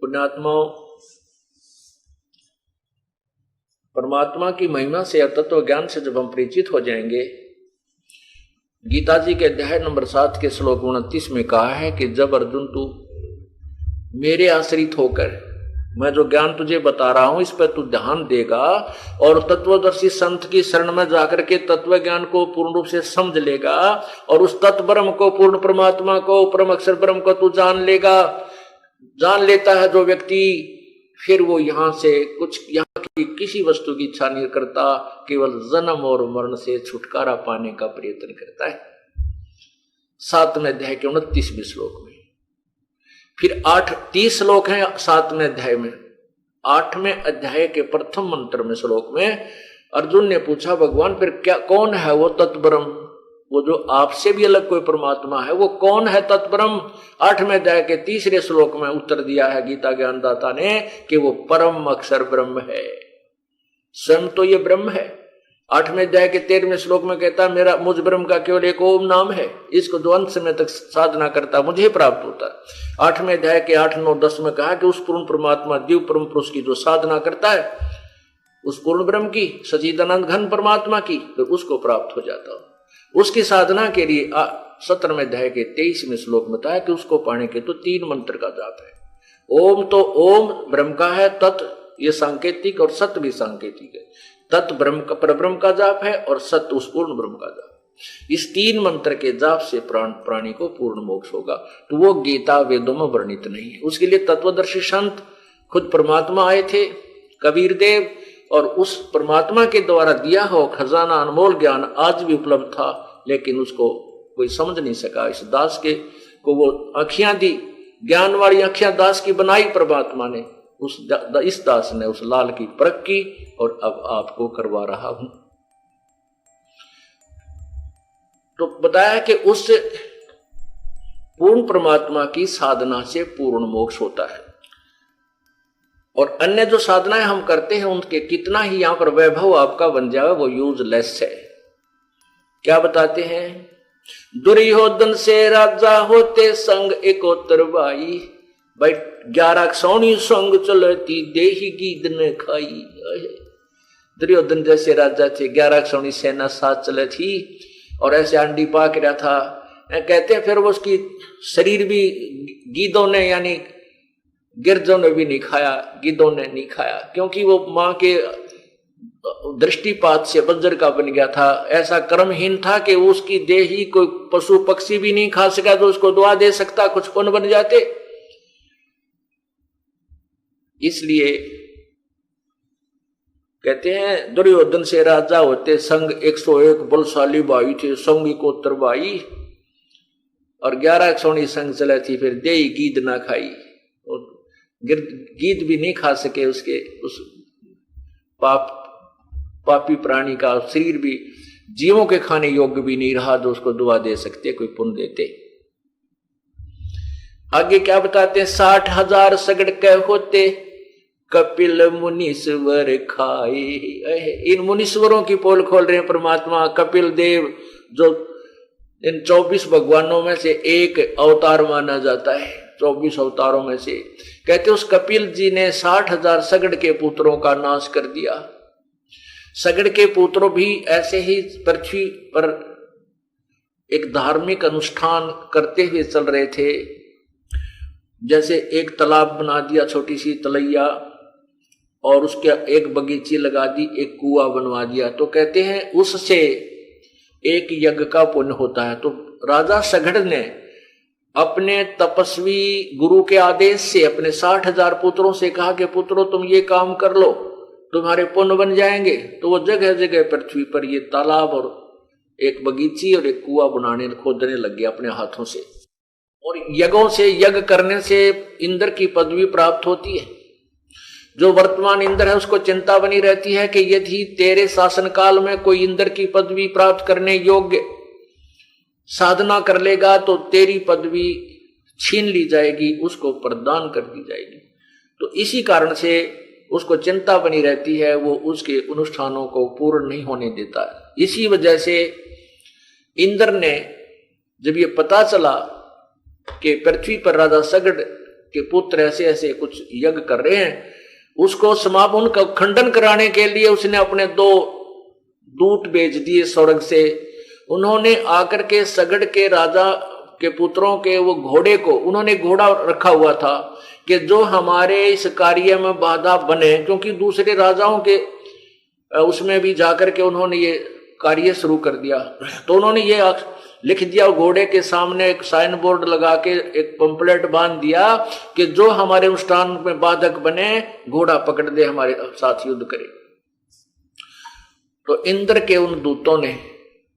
पुण्यात्माओं, परमात्मा की महिमा से और तत्व ज्ञान से जब हम परिचित हो जाएंगे, गीता जी के अध्याय नंबर 7 के श्लोक 29 में कहा है कि जब अर्जुन तू मेरे आश्रित होकर मैं जो ज्ञान तुझे बता रहा हूं इस पर तू ध्यान देगा और तत्वदर्शी संत की शरण में जाकर के तत्व ज्ञान को पूर्ण रूप से समझ लेगा और उस तत्व ब्रह्म को, पूर्ण परमात्मा को, परम अक्षर ब्रह्म को तू जान लेगा, जान लेता है जो व्यक्ति, फिर वो यहां से कुछ यहाँ की किसी वस्तु की इच्छा नहीं करता, केवल जन्म और मरण से छुटकारा पाने का प्रयत्न करता है। 7वें अध्याय के 29वें श्लोक में। फिर 30 श्लोक हैं 7वें अध्याय में। 8वें अध्याय के प्रथम मंत्र में श्लोक में अर्जुन ने पूछा, भगवान फिर क्या, कौन है वो तत्ब्रह्म, वो जो आपसे भी अलग कोई परमात्मा है, वो कौन है तत्ब्रह्म? 8वें अध्याय के 3रे श्लोक में उत्तर दिया है गीता ज्ञानदाता ने कि वो परम अक्षर ब्रह्म है, स्वयं तो ये ब्रह्म है। 8वें अध्याय के 13वें श्लोक में कहता है, मेरा मुझ ब्रह्म का केवल एक ओम नाम है, इसको जो अंत समय तक साधना करता मुझे प्राप्त होता है। 8वें अध्याय के 8, 9, 10 में कहा कि उस पूर्ण परमात्मा दिव्य परम पुरुष की जो साधना करता है, उस पूर्ण ब्रह्म की, सच्चिदानंद घन परमात्मा की, फिर उसको प्राप्त हो जाता हो। उसकी साधना के लिए 17वें अध्याय के 23वें श्लोक में बताया कि उसको पाने के तो 3 मंत्र का जाप है। ओम तो ओम ब्रह्म का है, तत् ये सांकेतिक और सत्य भी सांकेतिक है। तत् ब्रह्म का, परब्रह्म का जाप है और सत्य उस पूर्ण ब्रह्म का जाप। इस 3 मंत्र के जाप से प्राणी को पूर्ण मोक्ष होगा। तो वो गीता वेदों में वर्णित नहीं है। उसके लिए तत्वदर्शी संत खुद परमात्मा आए थे, कबीर देव, और उस परमात्मा के द्वारा दिया हो खजाना अनमोल ज्ञान आज भी उपलब्ध था, लेकिन उसको कोई समझ नहीं सका। इस दास के को वो आँखियां दी, ज्ञान वाली आँखियां दास की बनाई परमात्मा ने, इस दास ने उस लाल की परख की और अब आपको करवा रहा हूं। तो बताया कि उस पूर्ण परमात्मा की साधना से पूर्ण मोक्ष होता है, और अन्य जो साधनाएं हम करते हैं उनके कितना ही यहां पर वैभव आपका बन जाए वो यूजलेस है। क्या बताते हैं? दुर्योधन से राजा होते संग एकोतर बाई, भाई 11 सौनी संग चलती देही गीद ने खाई। दुर्योधन जैसे राजा थे, 11 सौनी सेना साथ चले थी और ऐसे अंडी पाक रहा था। कहते हैं फिर वो उसकी शरीर भी गीदों ने यानी गिरजों ने भी नहीं खाया, गिद्धों ने नहीं खाया, क्योंकि वो मां के दृष्टिपात से बंजर का बन गया था। ऐसा कर्महीन था कि उसकी देह ही कोई पशु पक्षी भी नहीं खा सका तो उसको दुआ दे सकता, कुछ पुण्य बन जाते। इसलिए कहते हैं दुर्योधन से राजा होते संग 101 बलशाली भाई थे, संग को तरवाई, और 11 सौनी संग चले थी, फिर देही गीद ना खाई। गीद भी नहीं खा सके उसके, उस पापी प्राणी का शरीर भी जीवों के खाने योग्य भी नहीं रहा जो उसको दुआ दे सकते, कोई पुण्य देते। आगे क्या बताते हैं? 60,000 सगड़ के होते कपिल मुनीश्वर खाए। इन मुनीश्वरों की पोल खोल रहे हैं परमात्मा कपिल देव, जो इन 24 भगवानों में से एक अवतार माना जाता है। 24 अवतारों में से कहते उस कपिल जी ने 60,000 सगड़ के पुत्रों का नाश कर दिया। सगड़ के पुत्रों भी ऐसे ही पृथ्वी पर एक धार्मिक अनुष्ठान करते हुए चल रहे थे। जैसे एक तालाब बना दिया, छोटी सी तलैया, और उसके एक बगीची लगा दी, एक कुआं बनवा दिया, तो कहते हैं उससे एक यज्ञ का पुण्य होता है। तो राजा सगड़ ने अपने तपस्वी गुरु के आदेश से अपने 60,000 पुत्रों से कहा कि पुत्रों तुम ये काम कर लो, तुम्हारे पुण्य बन जाएंगे। तो वो जगह जगह पृथ्वी पर ये तालाब और एक बगीची और एक कुआं बनाने खोदने लग गया अपने हाथों से। और यज्ञों से, यज्ञ करने से इंद्र की पदवी प्राप्त होती है। जो वर्तमान इंद्र है उसको चिंता बनी रहती है कि यदि तेरे शासन काल में कोई इंद्र की पदवी प्राप्त करने योग्य साधना कर लेगा तो तेरी पदवी छीन ली जाएगी, उसको प्रदान कर दी जाएगी। तो इसी कारण से उसको चिंता बनी रहती है, वो उसके अनुष्ठानों को पूर्ण नहीं होने देता है। इसी वजह से इंद्र ने जब ये पता चला कि पृथ्वी पर राजा सगड़ के पुत्र ऐसे ऐसे कुछ यज्ञ कर रहे हैं, उसको समाप्त उनका खंडन कराने के लिए उसने अपने 2 दूत भेज दिए स्वर्ग से। उन्होंने आकर के सगड़ के राजा के पुत्रों के वो घोड़े को, उन्होंने घोड़ा रखा हुआ था कि जो हमारे इस कार्य में बाधा बने, क्योंकि दूसरे राजाओं के उसमें भी जाकर के उन्होंने ये कार्य शुरू कर दिया। तो उन्होंने ये लिख दिया घोड़े के सामने, एक साइन बोर्ड लगा के एक पंपलेट बांध दिया कि जो हमारे अनुष्ठान में बाधक बने घोड़ा पकड़ दे, हमारे साथ युद्ध करे। तो इंद्र के उन दूतों ने,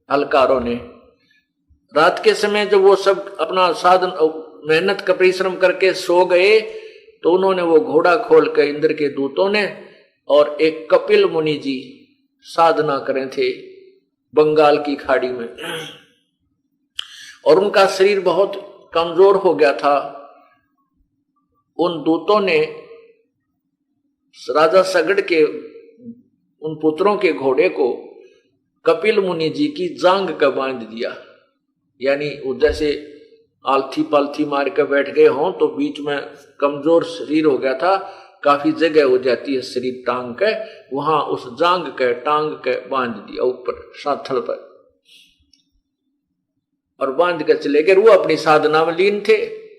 अलकारों ने, रात के समय जब वो सब अपना साधन मेहनत का परिश्रम करके सो गए, तो उन्होंने वो घोड़ा खोल कर इंद्र के दूतों ने, और एक कपिल मुनि जी साधना करे थे बंगाल की खाड़ी में, और उनका शरीर बहुत कमजोर हो गया था। उन दूतों ने राजा सगड़ के उन पुत्रों के घोड़े को कपिल मुनि जी की जांग का बांध दिया, यानी वो जैसे आलथी पालथी मार कर बैठ गए हों तो बीच में कमजोर शरीर हो गया था, काफी जगह हो जाती है शरीर टांग के, वहां उस जांग के टांग के बांध दिया ऊपर साथल पर, और बांध के चले गए। वो अपनी साधना में लीन थे।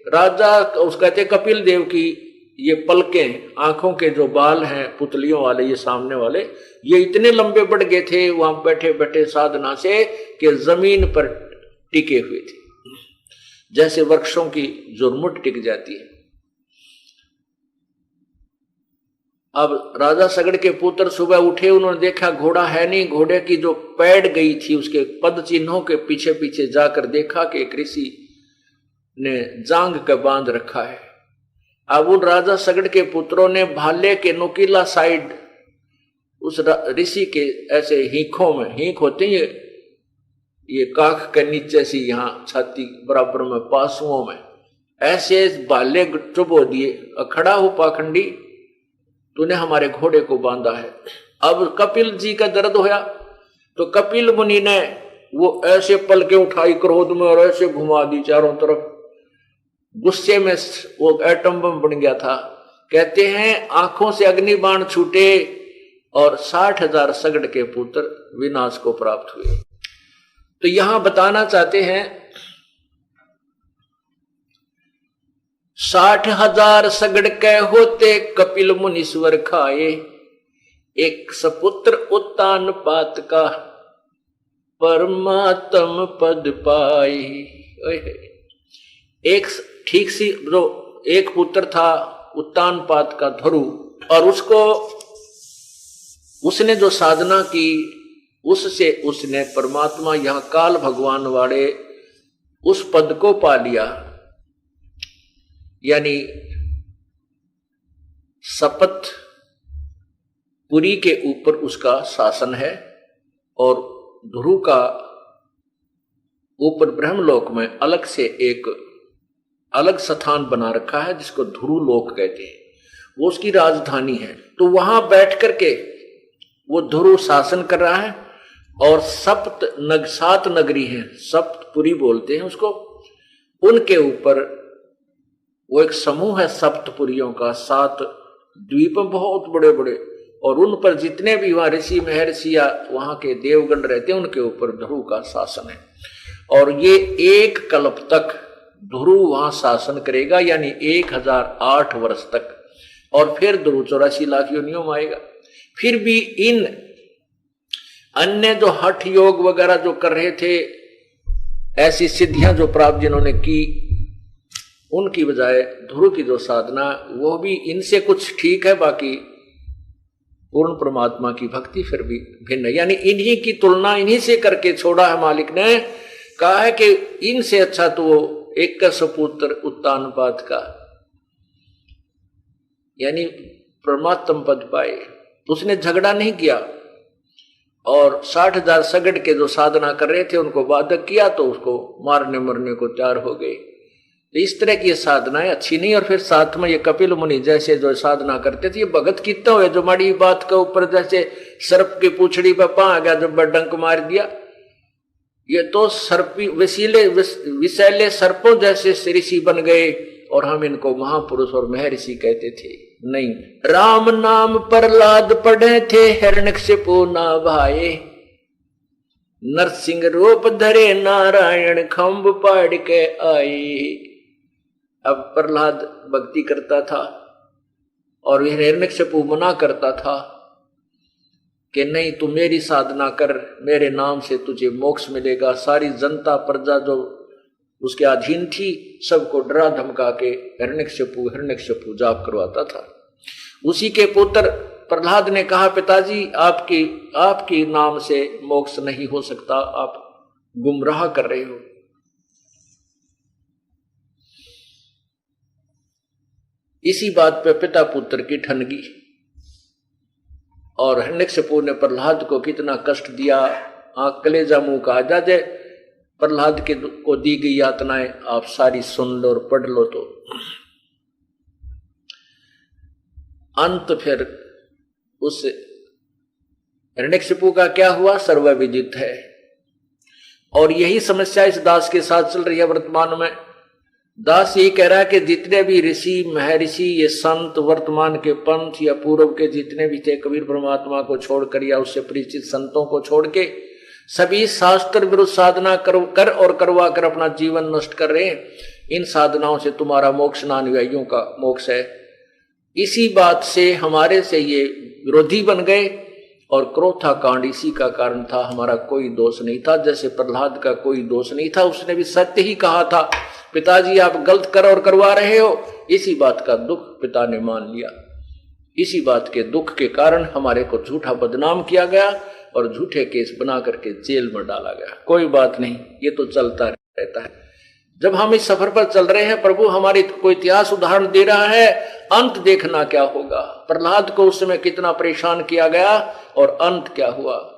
राजा उस कहते कपिल देव की ये पलकें, आंखों के जो बाल हैं पुतलियों वाले, ये सामने वाले, ये इतने लंबे बढ़ गए थे वहां बैठे बैठे साधना से कि जमीन पर टिके हुए थे, जैसे वृक्षों की जुर्मुट टिक जाती है। अब राजा सगड़ के पुत्र सुबह उठे, उन्होंने देखा घोड़ा है नहीं, घोड़े की जो पैड़ गई थी उसके पद चिन्हों के पीछे पीछे जाकर देखा कि एक ऋषि ने जांग का बांध रखा है। अब उन राजा सगड़ के पुत्रों ने भाले के नुकीला साइड उस ऋषि के ऐसे हीखों में, हीख होते हैं ये काख के नीचे सी यहां छाती बराबर में पासुओं में, ऐसे भाले चुबो दिए, खड़ा हो पाखंडी, तूने हमारे घोड़े को बांधा है। अब कपिल जी का दर्द होया तो कपिल मुनि ने वो ऐसे पलके उठाई क्रोध में और ऐसे घुमा दी चारों तरफ, गुस्से में वो एटम बम बन गया था। कहते हैं आंखों से अग्नि बाण छूटे और 60,000 सगड़ के पुत्र विनाश को प्राप्त हुए। तो यहां बताना चाहते हैं 60,000 सगड़ के होते कपिल मुनीश्वर खाए, एक सपुत्र उत्तान पात का परमात्म पद पाए। एक ठीक सी जो एक पुत्र था उत्तान पात का धरु, और उसने जो साधना की उससे उसने परमात्मा यहां काल भगवान वाले उस पद को पा लिया, यानी सपत पुरी के ऊपर उसका शासन है, और ध्रुव का ऊपर ब्रह्मलोक में अलग से एक अलग स्थान बना रखा है जिसको ध्रुव लोक कहते हैं, वो उसकी राजधानी है। तो वहां बैठ करके वो ध्रुव शासन कर रहा है, और 7 नगरी हैं, सप्तपुरी बोलते हैं उसको, उनके ऊपर वो एक समूह है सप्तपुरियों का, 7 द्वीप बहुत बड़े बड़े, और उन पर जितने भी वहां ऋषि महर्षि या वहां के देवगण रहते हैं उनके ऊपर ध्रुव का शासन है। और ये 1 कल्प तक ध्रुव वहां शासन करेगा, यानी 1008 वर्ष तक, और फिर ध्रुव 84 लाख योनियों में आएगा। फिर भी इन अन्य जो हठ योग वगैरह जो कर रहे थे, ऐसी सिद्धियां जो प्राप्त जिन्होंने की, उनकी बजाय ध्रुव की जो साधना वो भी इनसे कुछ ठीक है, बाकी पूर्ण परमात्मा की भक्ति फिर भी भिन्न है। यानी इन्हीं की तुलना इन्हीं से करके छोड़ा है मालिक ने, कहा है कि इनसे अच्छा तो वो एक का सपुत्र उत्तानपाद का, यानी परमात्म पद पाए। उसने झगड़ा नहीं किया, और 60,000 सगड़ के जो साधना कर रहे थे उनको बाधक किया तो उसको मारने मरने को तैयार हो गए। तो इस तरह की ये साधनाएं अच्छी नहीं। और फिर साथ में ये कपिल मुनि जैसे जो साधना करते थे, ये भगत कितना हुए जो माड़ी बात के ऊपर जैसे सर्प की पूछड़ी पर पा आ गया, जब डंक मार दिया, ये तो सर्पी विषैले सर्पों जैसे ऋषि बन गए और हम इनको महापुरुष और महर्षि कहते थे। नहीं, राम नाम प्रहलाद पढ़े थे, हिरण्यकशिपु ना भाए, नरसिंह रूप धरे नारायण खंभ पाड़ के आए। अब प्रहलाद भक्ति करता था और हिरण्यकशिपु मना करता था कि नहीं, तू मेरी साधना कर, मेरे नाम से तुझे मोक्ष मिलेगा। सारी जनता प्रजा जो उसके अधीन थी सबको डरा धमका के हिरण्यकशिपु जाप करवाता था। उसी के पुत्र प्रहलाद ने कहा, पिताजी आपकी नाम से मोक्ष नहीं हो सकता, आप गुमराह कर रहे हो। इसी बात पे पिता पुत्र की ठनगी, और हिरण्यकशिपु ने प्रहलाद को कितना कष्ट दिया। कलेजा मुंह का आजादे प्रहलाद को दी गई यातनाएं आप सारी सुन लो और पढ़ लो। तो अंत फिर उस हिरण्यकशिपु का क्या हुआ सर्वविदित है। और यही समस्या इस दास के साथ चल रही है वर्तमान में। दास यही कह रहा है कि जितने भी ऋषि महर्षि, ये संत, वर्तमान के पंथ या पूर्व के जितने भी थे, कबीर परमात्मा को छोड़कर या उससे परिचित संतों को छोड़ के सभी शास्त्र विरुद्ध साधना कर और करवा कर अपना जीवन नष्ट कर रहे हैं। इन साधनाओं से तुम्हारा मोक्ष ना अनुयायियों का मोक्ष है। इसी बात से हमारे से ये विरोधी बन गए और क्रोथा कांड इसी का कारण था। हमारा कोई दोष नहीं था, जैसे प्रहलाद का कोई दोष नहीं था, उसने भी सत्य ही कहा था, पिताजी आप गलत कर और करवा रहे हो। इसी बात का दुख पिता ने मान लिया। इसी बात के दुख के कारण हमारे को झूठा बदनाम किया गया और झूठे केस बना करके जेल में डाला गया। कोई बात नहीं, ये तो चलता रहता है। जब हम इस सफर पर चल रहे हैं, प्रभु हमारी कोई इतिहास उदाहरण दे रहा है, अंत देखना क्या होगा। प्रहलाद को उस समय कितना परेशान किया गया और अंत क्या हुआ।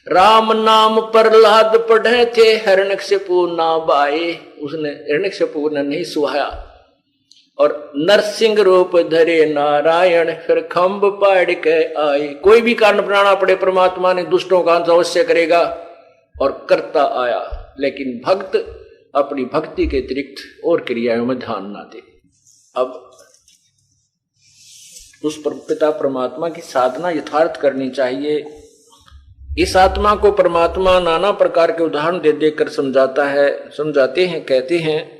राम नाम प्रहलाद पढ़े थे, हिरण्यकशिपु ना बाए, उसने हिरण्यकशिपु ने नहीं सुहाया। और नरसिंह रूप धरे नारायण, फिर खंभ पाड़ के आए। कोई भी कारण बनाना पड़े, परमात्मा ने दुष्टों का अंत अवश्य करेगा और करता आया। लेकिन भक्त अपनी भक्ति के अतिरिक्त और क्रियाओं में ध्यान ना दे। अब उस पिता परमात्मा की साधना यथार्थ करनी चाहिए। इस आत्मा को परमात्मा नाना प्रकार के उदाहरण दे देकर समझाते हैं। कहते हैं,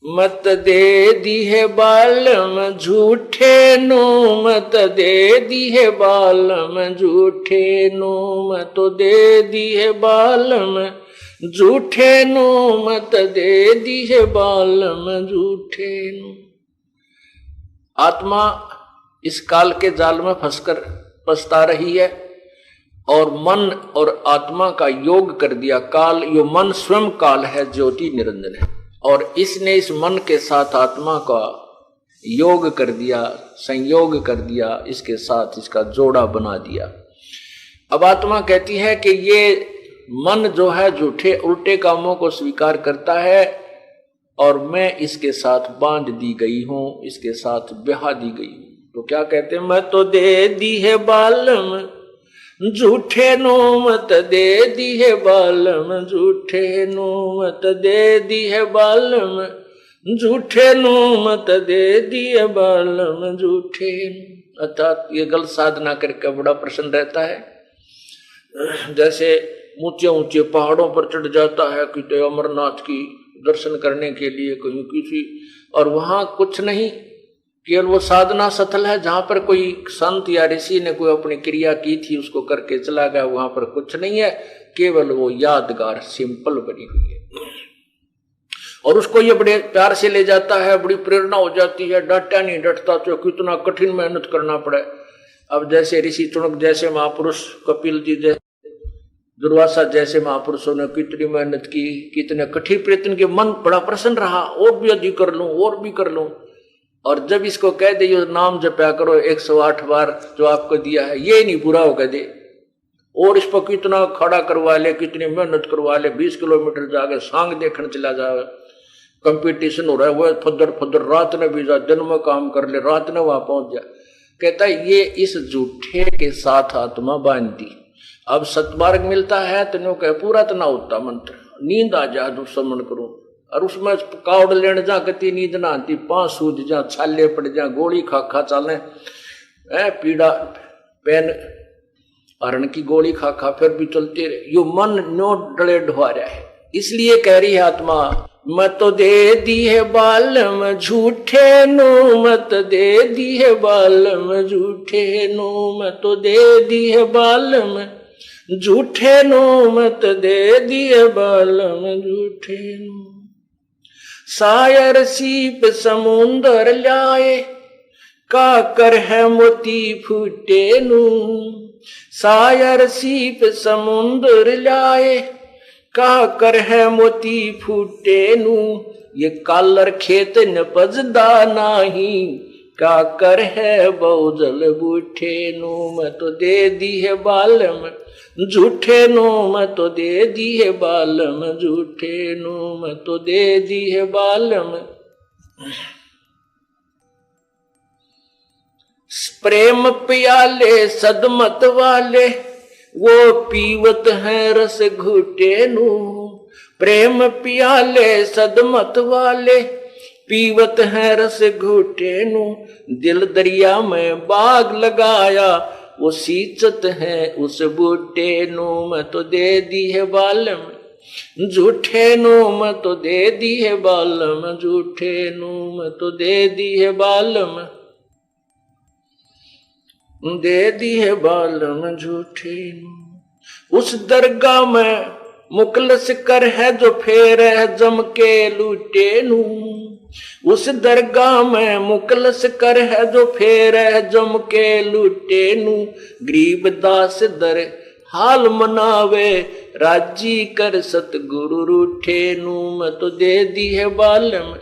मत दे दी है बालम झूठे नो, मत दे दी है बालम झूठे नो, मत तो दे दी है बालम झूठे नो, मत दे दी है बालम झूठे नो। आत्मा इस काल के जाल में फंसकर पछता रही है और मन और आत्मा का योग कर दिया काल। यो मन स्वयं काल है, ज्योति निरंजन है, और इसने इस मन के साथ आत्मा का योग कर दिया, संयोग कर दिया, इसके साथ इसका जोड़ा बना दिया। अब आत्मा कहती है कि ये मन जो है झूठे उल्टे कामों को स्वीकार करता है और मैं इसके साथ बांध दी गई हूं, इसके साथ ब्याह दी गई हूं। तो क्या कहते हैं, मैं तो दे दी है बालम झूठे नो, मत दे दी है बालम झूठे नो, मत दे दी है बालम झूठे नो, मत दे दी है बालम झूठे नो। अर्थात ये गलत साधना करके बड़ा प्रसन्न रहता है। जैसे ऊंचे ऊंचे पहाड़ों पर चढ़ जाता है कि अमरनाथ की दर्शन करने के लिए कहीं किसी, और वहां कुछ नहीं, केवल वो साधना स्थल है जहां पर कोई संत या ऋषि ने कोई अपनी क्रिया की थी, उसको करके चला गया। वहां पर कुछ नहीं है, केवल वो यादगार सिंपल बनी हुई है और उसको ये बड़े प्यार से ले जाता है, बड़ी प्रेरणा हो जाती है। डटा नहीं डटता तो कितना कठिन मेहनत करना पड़े। अब जैसे ऋषि चुनक जैसे महापुरुष, कपिल जी जैसे, दुर्वासा जैसे महापुरुषों ने कितनी मेहनत की, कितने कठिन प्रयत्न के, मन बड़ा प्रसन्न रहा, और भी अधिक कर लूं और भी कर लूं। और जब इसको कह दे नाम जपया करो 108 बार जो आपको दिया है, ये नहीं पूरा हो कह दे, और इस पर कितना खड़ा करवा ले, कितनी मेहनत करवा ले, 20 किलोमीटर जाके सांग देखने चला जाए, कंपटीशन हो रहा है, वह फदर रात ने भी जा, दिन में काम कर ले, रात ने वहां पहुंच जा। कहता है ये इस झूठे के साथ आत्मा बांध दी। अब सतमार्ग मिलता है तो न्यू कह पूरा तो ना होता मंत्र, नींद आ जा दुश्मन करूं और उसमें कावड़ लेने जा कती नींद ना आती, 5 सूझ जा, छाले पड़ जा, गोली खा खा चाले पीड़ा पेन हरण की गोली खा खा फिर भी चलते रहे, यो मन नो डले ढुआ रहा है। इसलिए कह रही है आत्मा, मत दे दी है बालम झूठे नो, मत दे दी है बालम झूठे नो, मत दे दी है बालम झूठे नो, मत दे दी है बालम झूठे नो। सायर सीप समुंदर लाए, काकर है मोती फूटे नु, सायर सीप समुंदर लाए, काकर है मोती फूटे नु, ये कालर खेत नपजदा नाही, काकर है बहुजल बूठे नु, मैं तो दे दी है बालम झूठे नु, मैं तो दे दी है बालम झूठे नु, मैं तो दे दी है बालम। प्रेम प्याले सदमत वाले, वो पीवत है रस घुटे नु, प्रेम प्याले सदमत वाले, पीवत है रस घुटे नु, दिल दरिया में बाग लगाया, वो सींचत है उस बूटे नु, मैं तो दे दी है बालम झूठे नु, मैं तो दे दी है बालम झूठे नु, मैं तो दे दी है बालम, दे दी है बालम झूठे नु। उस दरगाह में मुकलस कर है जो फेर है जम के लूटे नु, उस दरगाह में मुकलस कर है जो फेर है जम के लूटे नु, गरीब दास दर हाल मनावे, राजी कर सतगुरु रूठे नु, मैं तो दे दी है बालम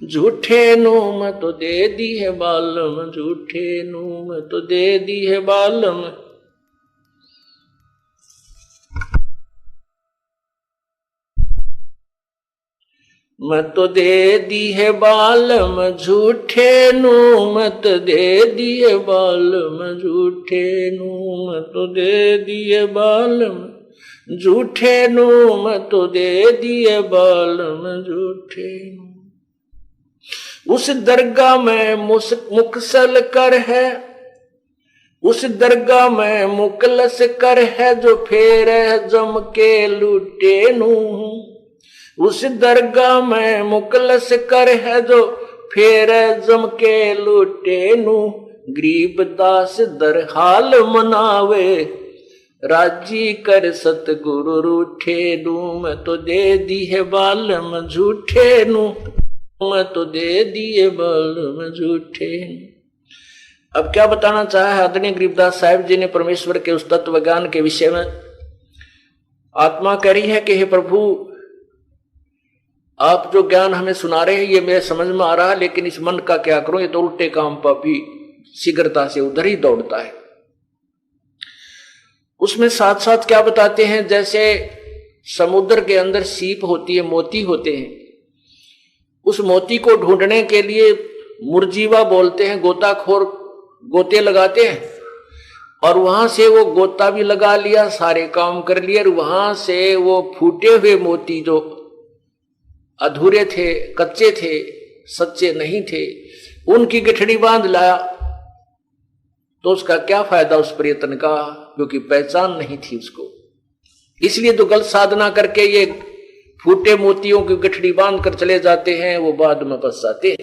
झूठे नु, मैं तो दे दी है बालम झूठे नु, मैं तो दे दी है बालम। मैं तो दे दी है बालम झूठे नु, मैं तो दे दी है बालम झूठे नु, मैं तो दे दी है बालम झूठे नु, मैं तो दे दी है बालम झूठे नु। उस दरगाह में मुकसल कर है, उस दरगाह में मुकलस कर है जो फेर है जम के लूटे नु, उस दरगाह में मुकलस कर है जो फेर है जम के लूटे नु, गरीब दास दर हाल मनावे, राजी कर सतगुरु रूठे नु, मैं तो दे दी है बालम झूठे नु, मैं तो दे दिए बालम झूठे। अब क्या बताना चाहा है आदरणीय गरीबदास साहिब जी ने परमेश्वर के उस तत्व ज्ञान के विषय में। आत्मा कह रही है कि हे प्रभु, आप जो ज्ञान हमें सुना रहे हैं ये मेरे समझ में आ रहा है, लेकिन इस मन का क्या करूं, ये तो उल्टे काम पर भी शीघ्रता से उधर ही दौड़ता है। उसमें साथ साथ क्या बताते हैं, जैसे समुद्र के अंदर सीप होती है, मोती होते हैं, उस मोती को ढूंढने के लिए मुरजीवा बोलते हैं, गोताखोर गोते लगाते हैं, और वहां से वो गोता भी लगा लिया, सारे काम कर लिए, और वहां से वो फूटे हुए मोती जो अधूरे थे, कच्चे थे, सच्चे नहीं थे, उनकी गठड़ी बांध लाया, तो उसका क्या फायदा उस प्रयत्न का, क्योंकि पहचान नहीं थी उसको। इसलिए तो गलत साधना करके ये फूटे मोतियों की गठड़ी बांध कर चले जाते हैं, वो बाद में पछताते हैं।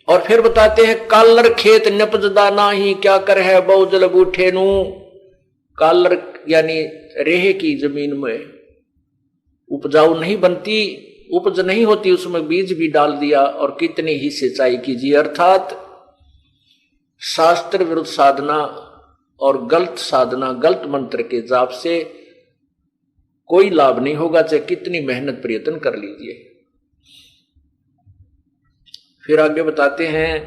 और फिर बताते हैं, कालर खेत नपजदा नाही, क्या कर है बहुजल बूठे नु, कालर यानी रेह की जमीन में उपजाऊ नहीं बनती, उपज नहीं होती, उसमें बीज भी डाल दिया और कितनी ही सिंचाई कीजिए। अर्थात शास्त्र विरुद्ध साधना और गलत साधना, गलत मंत्र के जाप से कोई लाभ नहीं होगा, चाहे कितनी मेहनत प्रयत्न कर लीजिए। फिर आगे बताते हैं,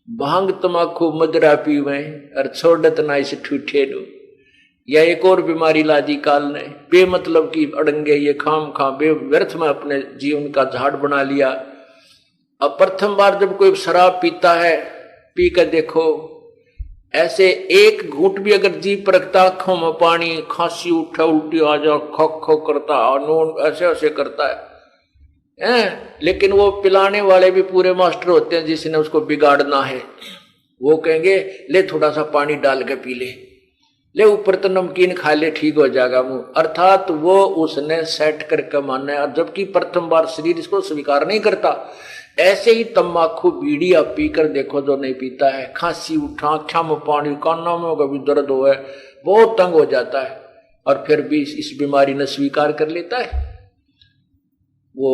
भांग तमाकू मदरा पीवे और छोड़त ना इस ठूठे नु, या एक और बीमारी लादी काल ने, बेमतलब की अड़ंगे ये खाम खा व्यर्थ में अपने जीवन का झाड़ बना लिया। अब प्रथम बार जब कोई शराब पीता है, पी कर देखो, ऐसे एक घूंट भी अगर जीभ पर रखता, आंखों में पानी, खांसी उठा, उल्टी आ जा, खो खो करता, नोन ऐसे ऐसे करता है। लेकिन वो पिलाने वाले भी पूरे मास्टर होते हैं, जिसने उसको बिगाड़ना है वो कहेंगे ले थोड़ा सा पानी डाल के पी ले ऊपर तो नमकीन खा ले, ठीक हो जाएगा मुंह। अर्थात वो उसने सेट करके मानना है, जबकि प्रथम बार शरीर इसको स्वीकार नहीं करता। ऐसे ही तम्बाकू बीड़ी आप पीकर देखो, जो नहीं पीता है, खांसी उठा, आँखों में पानी, कानों में कभी दर्द हो, बहुत तंग हो जाता है, और फिर भी इस बीमारी ने स्वीकार कर लेता है। वो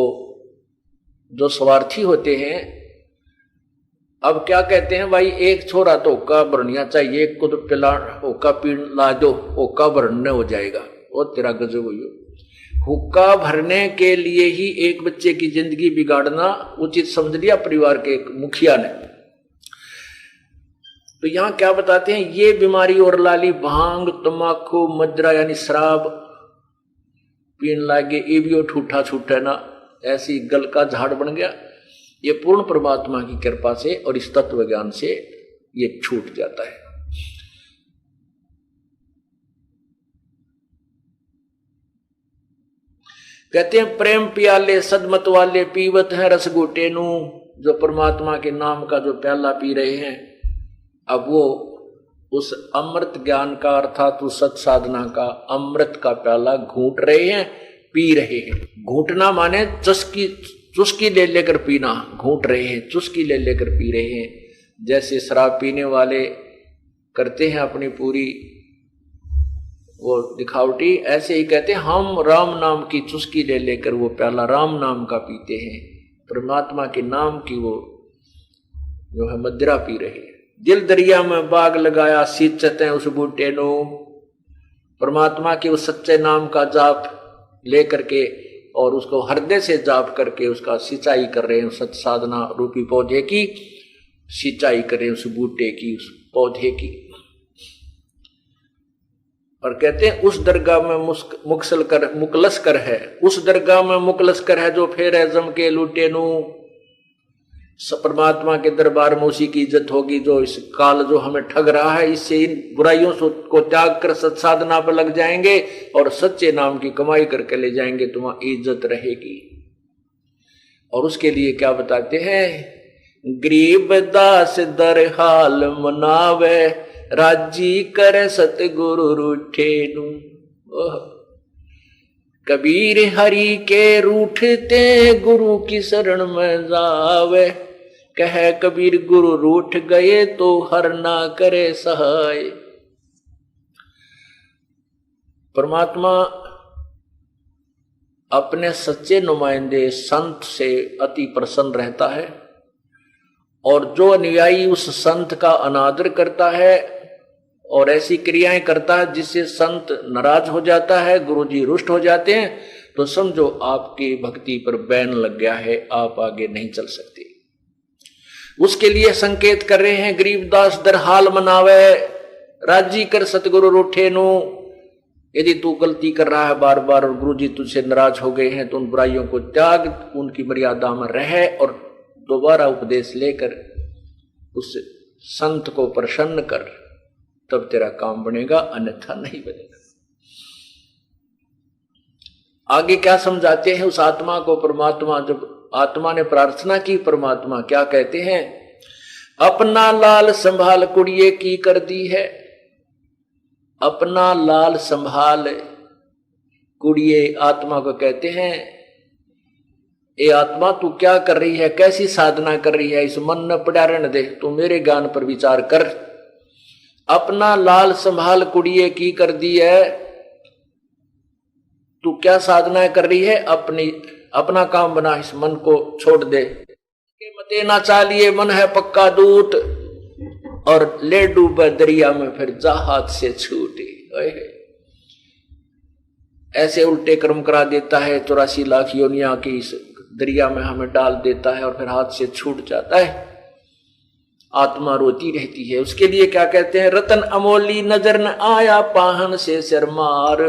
जो स्वार्थी होते हैं, अब क्या कहते हैं भाई, एक छोरा तो हुक्का भरनिया चाहिए, एक को तो पिला हुक्का पी ला दो, हुक्का भरने हो जाएगा। वो तेरा गजब हुई। हुक्का भरने के लिए ही एक बच्चे की जिंदगी बिगाड़ना उचित समझ लिया परिवार के एक मुखिया ने। तो यहां क्या बताते हैं, ये बीमारी और लाली भांग, तम्बाकू, मदिरा यानी शराब पीन लागे, ये भी ठूठा छूटा ना, ऐसी गल का झाड़ बन गया। ये पूर्ण परमात्मा की कृपा से और इस तत्व ज्ञान से ये छूट जाता है। कहते हैं प्रेम पियाले सदमत वाले पीवत हैं रस घोटे नू। जो परमात्मा के नाम का जो प्याला पी रहे हैं, अब वो उस अमृत ज्ञान का अर्थात उस सत साधना का अमृत का प्याला घूट रहे हैं, पी रहे हैं। घूटना माने चुस्की ले लेकर पीना, घूट रहे हैं, चुस्की ले लेकर पी रहे हैं। जैसे शराब पीने वाले करते हैं अपनी पूरी वो दिखावटी, ऐसे ही कहते हैं हम राम नाम की चुस्की ले लेकर वो प्याला राम नाम का पीते हैं, परमात्मा के नाम की वो जो है मदिरा पी रहे हैं। दिल दरिया में बाग लगाया सींचत हैं उस बूटे नो। परमात्मा के उस सच्चे नाम का जाप लेकर के और उसको हृदय से जाप करके उसका सिंचाई कर रहे हैं, सत साधना रूपी पौधे की सिंचाई करें, उस बूटे की, उस पौधे की। और कहते हैं उस दरगाह में मुकलस कर है, उस दरगाह में मुकलस कर है जो फेर है जम के लूटे नू। परमात्मा के दरबार में उसी की इज्जत होगी जो इस काल जो हमें ठग रहा है, इससे इन बुराइयों को त्याग कर सत साधना पर लग जाएंगे और सच्चे नाम की कमाई करके ले जाएंगे, तुम्हारी इज्जत रहेगी। और उसके लिए क्या बताते हैं, गरीब दास दर हाल मनावे राजी करे सतगुरु रूठे नू। कबीर हरि के रूठते गुरु की शरण में जावे, कहे कबीर गुरु रूठ गए तो हर ना करे सहाय। परमात्मा अपने सच्चे नुमाइंदे संत से अति प्रसन्न रहता है, और जो अनुयायी उस संत का अनादर करता है और ऐसी क्रियाएं करता है जिससे संत नाराज हो जाता है, गुरुजी रुष्ट हो जाते हैं, तो समझो आपकी भक्ति पर बैन लग गया है, आप आगे नहीं चल सकते। उसके लिए संकेत कर रहे हैं, गरीबदास दर हाल मनावे राजी कर सतगुरु रूठे नो। यदि तू गलती कर रहा है बार बार और गुरुजी तुझसे नाराज हो गए हैं, तो उन बुराइयों को त्याग, उनकी मर्यादा में रहे और दोबारा उपदेश लेकर उस संत को प्रसन्न कर, तब तेरा काम बनेगा, अन्यथा नहीं बनेगा। आगे क्या समझाते हैं उस आत्मा को परमात्मा, जब आत्मा ने प्रार्थना की, परमात्मा क्या कहते हैं, अपना लाल संभाल कुड़िए की कर दी है। अपना लाल संभाल कुड़िए आत्मा को कहते हैं, ए आत्मा तू क्या कर रही है, कैसी साधना कर रही है, इस मन न पड़ा रहने दे, तू मेरे ज्ञान पर विचार कर। अपना लाल संभाल कुड़िए की कर दी है, तू क्या साधना कर रही है, अपना काम बना, इस मन को छोड़ दे। मते ना चालिए मन है पक्का दूत, और ले डूबे दरिया में फिर जा हाथ से छूटे। ऐसे उल्टे कर्म करा देता है, 84 लाख योनिया की इस दरिया में हमें डाल देता है और फिर हाथ से छूट जाता है। आत्मा रोती रहती है। उसके लिए क्या कहते हैं, रतन अमोली नजर न आया पाहन से सिर मार,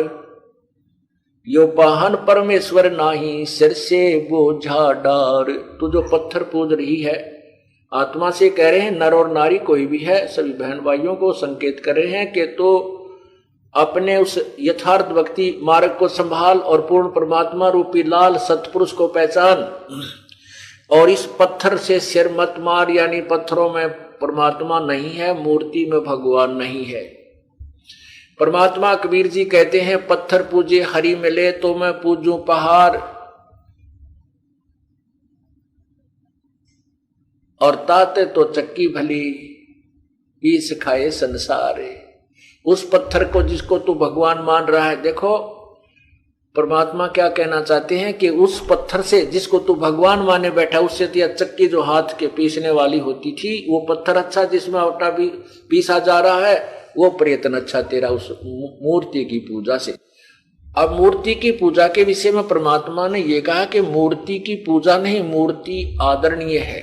यो पाहन परमेश्वर नाही सिर से बोझा डार। तू जो पत्थर पूज रही है, आत्मा से कह रहे हैं, नर और नारी कोई भी है, सभी बहन भाइयों को संकेत कर रहे हैं कि तो अपने उस यथार्थ भक्ति मार्ग को संभाल और पूर्ण परमात्मा रूपी लाल सतपुरुष को पहचान, और इस पत्थर से सिर मत मार, यानी पत्थरों में परमात्मा नहीं है, मूर्ति में भगवान नहीं है। परमात्मा कबीर जी कहते हैं, पत्थर पूजे हरि मिले तो मैं पूजूं पहाड़, और ताते तो चक्की भली पीस खाए संसार। उस पत्थर को जिसको तू भगवान मान रहा है, देखो परमात्मा क्या कहना चाहते हैं कि उस पत्थर से जिसको तू भगवान माने बैठा, उससे तो चक्की जो हाथ के पीसने वाली होती थी, वो पत्थर अच्छा जिसमें आटा भी पीसा जा रहा है, वो प्रयत्न अच्छा तेरा उस मूर्ति की पूजा से। अब मूर्ति की पूजा के विषय में परमात्मा ने यह कहा कि मूर्ति की पूजा नहीं, मूर्ति आदरणीय है,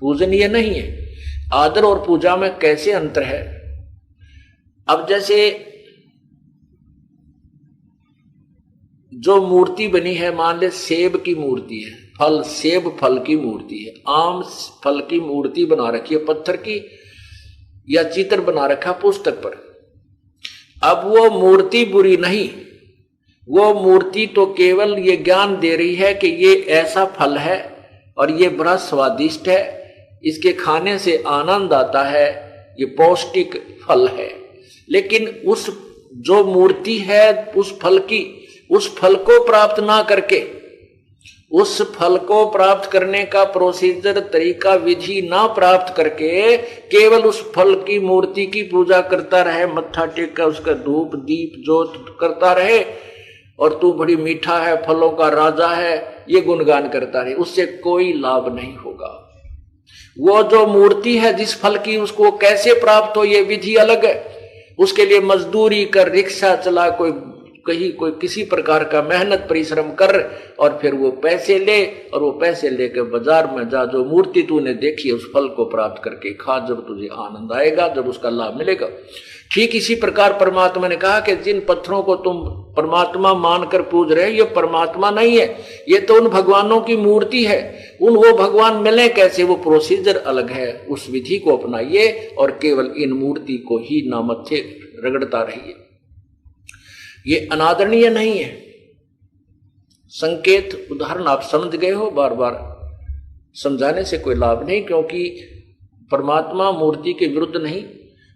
पूजनीय नहीं है। आदर और पूजा में कैसे अंतर है? अब जैसे जो मूर्ति बनी है, मान ले सेब की मूर्ति है, फल सेब फल की मूर्ति है, आम फल की मूर्ति बना रखी है पत्थर की, या चित्र बना रखा पुस्तक पर। अब वो मूर्ति बुरी नहीं, वो मूर्ति तो केवल ये ज्ञान दे रही है कि ये ऐसा फल है और ये बड़ा स्वादिष्ट है, इसके खाने से आनंद आता है, ये पौष्टिक फल है। लेकिन उस जो मूर्ति है उस फल की, उस फल को प्राप्त ना करके, उस फल को प्राप्त करने का प्रोसीजर तरीका विधि ना प्राप्त करके केवल उस फल की मूर्ति की पूजा करता रहे, मत्था टेक कर उसका धूप दीप जोत करता रहे, और तू बड़ी मीठा है, फलों का राजा है, ये गुणगान करता रहे, उससे कोई लाभ नहीं होगा। वो जो मूर्ति है जिस फल की, उसको कैसे प्राप्त हो ये विधि अलग है। उसके लिए मजदूरी कर, रिक्शा चला, कोई किसी प्रकार का मेहनत परिश्रम कर, और फिर वो पैसे ले, और वो पैसे लेकर बाजार में जा, जो मूर्ति तूने देखी है उस फल को प्राप्त करके खा, जब तुझे आनंद आएगा, जब उसका लाभ मिलेगा। ठीक इसी प्रकार परमात्मा ने कहा कि जिन पत्थरों को तुम परमात्मा मानकर पूज रहे हो, ये परमात्मा नहीं है, ये तो उन भगवानों की मूर्ति है। वो भगवान मिले कैसे, वो प्रोसीजर अलग है, उस विधि को अपनाइए और केवल इन मूर्ति को ही नामत्थे रगड़ता रहिए। ये अनादरणीय नहीं है। संकेत उदाहरण आप समझ गए हो, बार बार समझाने से कोई लाभ नहीं, क्योंकि परमात्मा मूर्ति के विरुद्ध नहीं,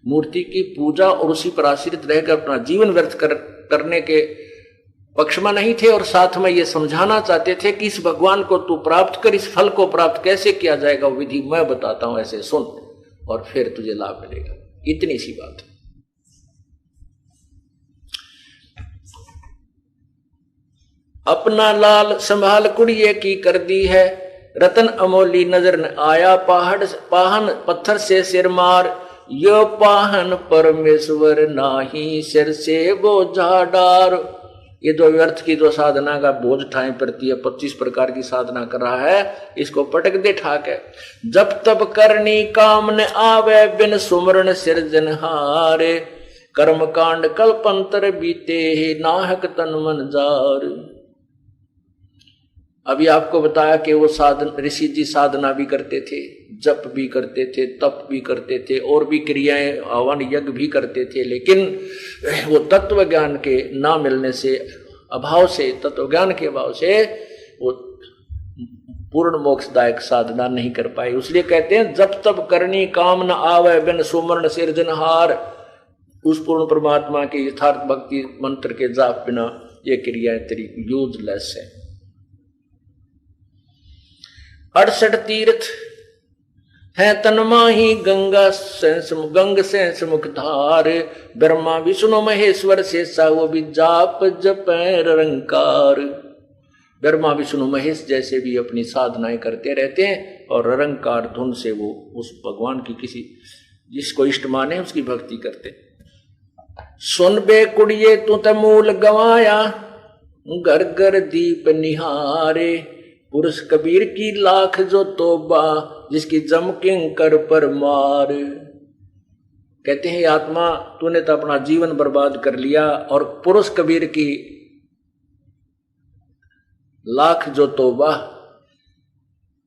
मूर्ति की पूजा और उसी पर आश्रित रहकर अपना जीवन व्यर्थ करने के पक्ष में नहीं थे, और साथ में ये समझाना चाहते थे कि इस भगवान को तू प्राप्त कर, इस फल को प्राप्त कैसे किया जाएगा वो विधि मैं बताता हूं, ऐसे सुन और फिर तुझे लाभ मिलेगा। इतनी सी बात है। अपना लाल संभाल कुड़िए की कर दी है, रतन अमोली नजर न आया, पाहन पत्थर से सिर मार, यो पाहन परमेश्वर नाही, सिर से बोझा डार। ये जो व्यर्थ की जो साधना का बोझ ठाए पड़ती है, 25 प्रकार की साधना कर रहा है, इसको पटक दे ठाक है। जब तब करनी काम न आवे, बिन सुमरण सिरजनहारे, कर्म कांड कल्पंतर बीते ही, नाहक तन मन जार। अभी आपको बताया कि वो साधन ऋषि जी साधना भी करते थे, जप भी करते थे, तप भी करते थे, और भी क्रियाएं हवन यज्ञ भी करते थे, लेकिन वो तत्व ज्ञान के ना मिलने से, अभाव से, तत्व ज्ञान के अभाव से वो पूर्ण मोक्षदायक साधना नहीं कर पाए। इसलिए कहते हैं जब तब करनी काम न आवे, बिन सुमरण सिरजनहार। उस पूर्ण परमात्मा के यथार्थ भक्ति मंत्र के जाप बिना ये क्रियाएं तेरी यूजलेस है। 68 तीर्थ है तन्माही, गंग सेंस मुखधार, ब्रह्मा विष्णु महेश्वर शेषा, वो भी जाप जपैर रंकार। ब्रह्मा विष्णु महेश जैसे भी अपनी साधनाएं करते रहते हैं, और रंकार धुन से वो उस भगवान की किसी जिसको इष्ट माने उसकी भक्ति करते। सुन बे कुड़िए तू त मूल गवाया, घर घर दीप निहारे, पुरुष कबीर की लाख जो तोबा, जिसकी जम किंकर पर मार। कहते हैं आत्मा तूने तो अपना जीवन बर्बाद कर लिया, और पुरुष कबीर की लाख जो तोबा,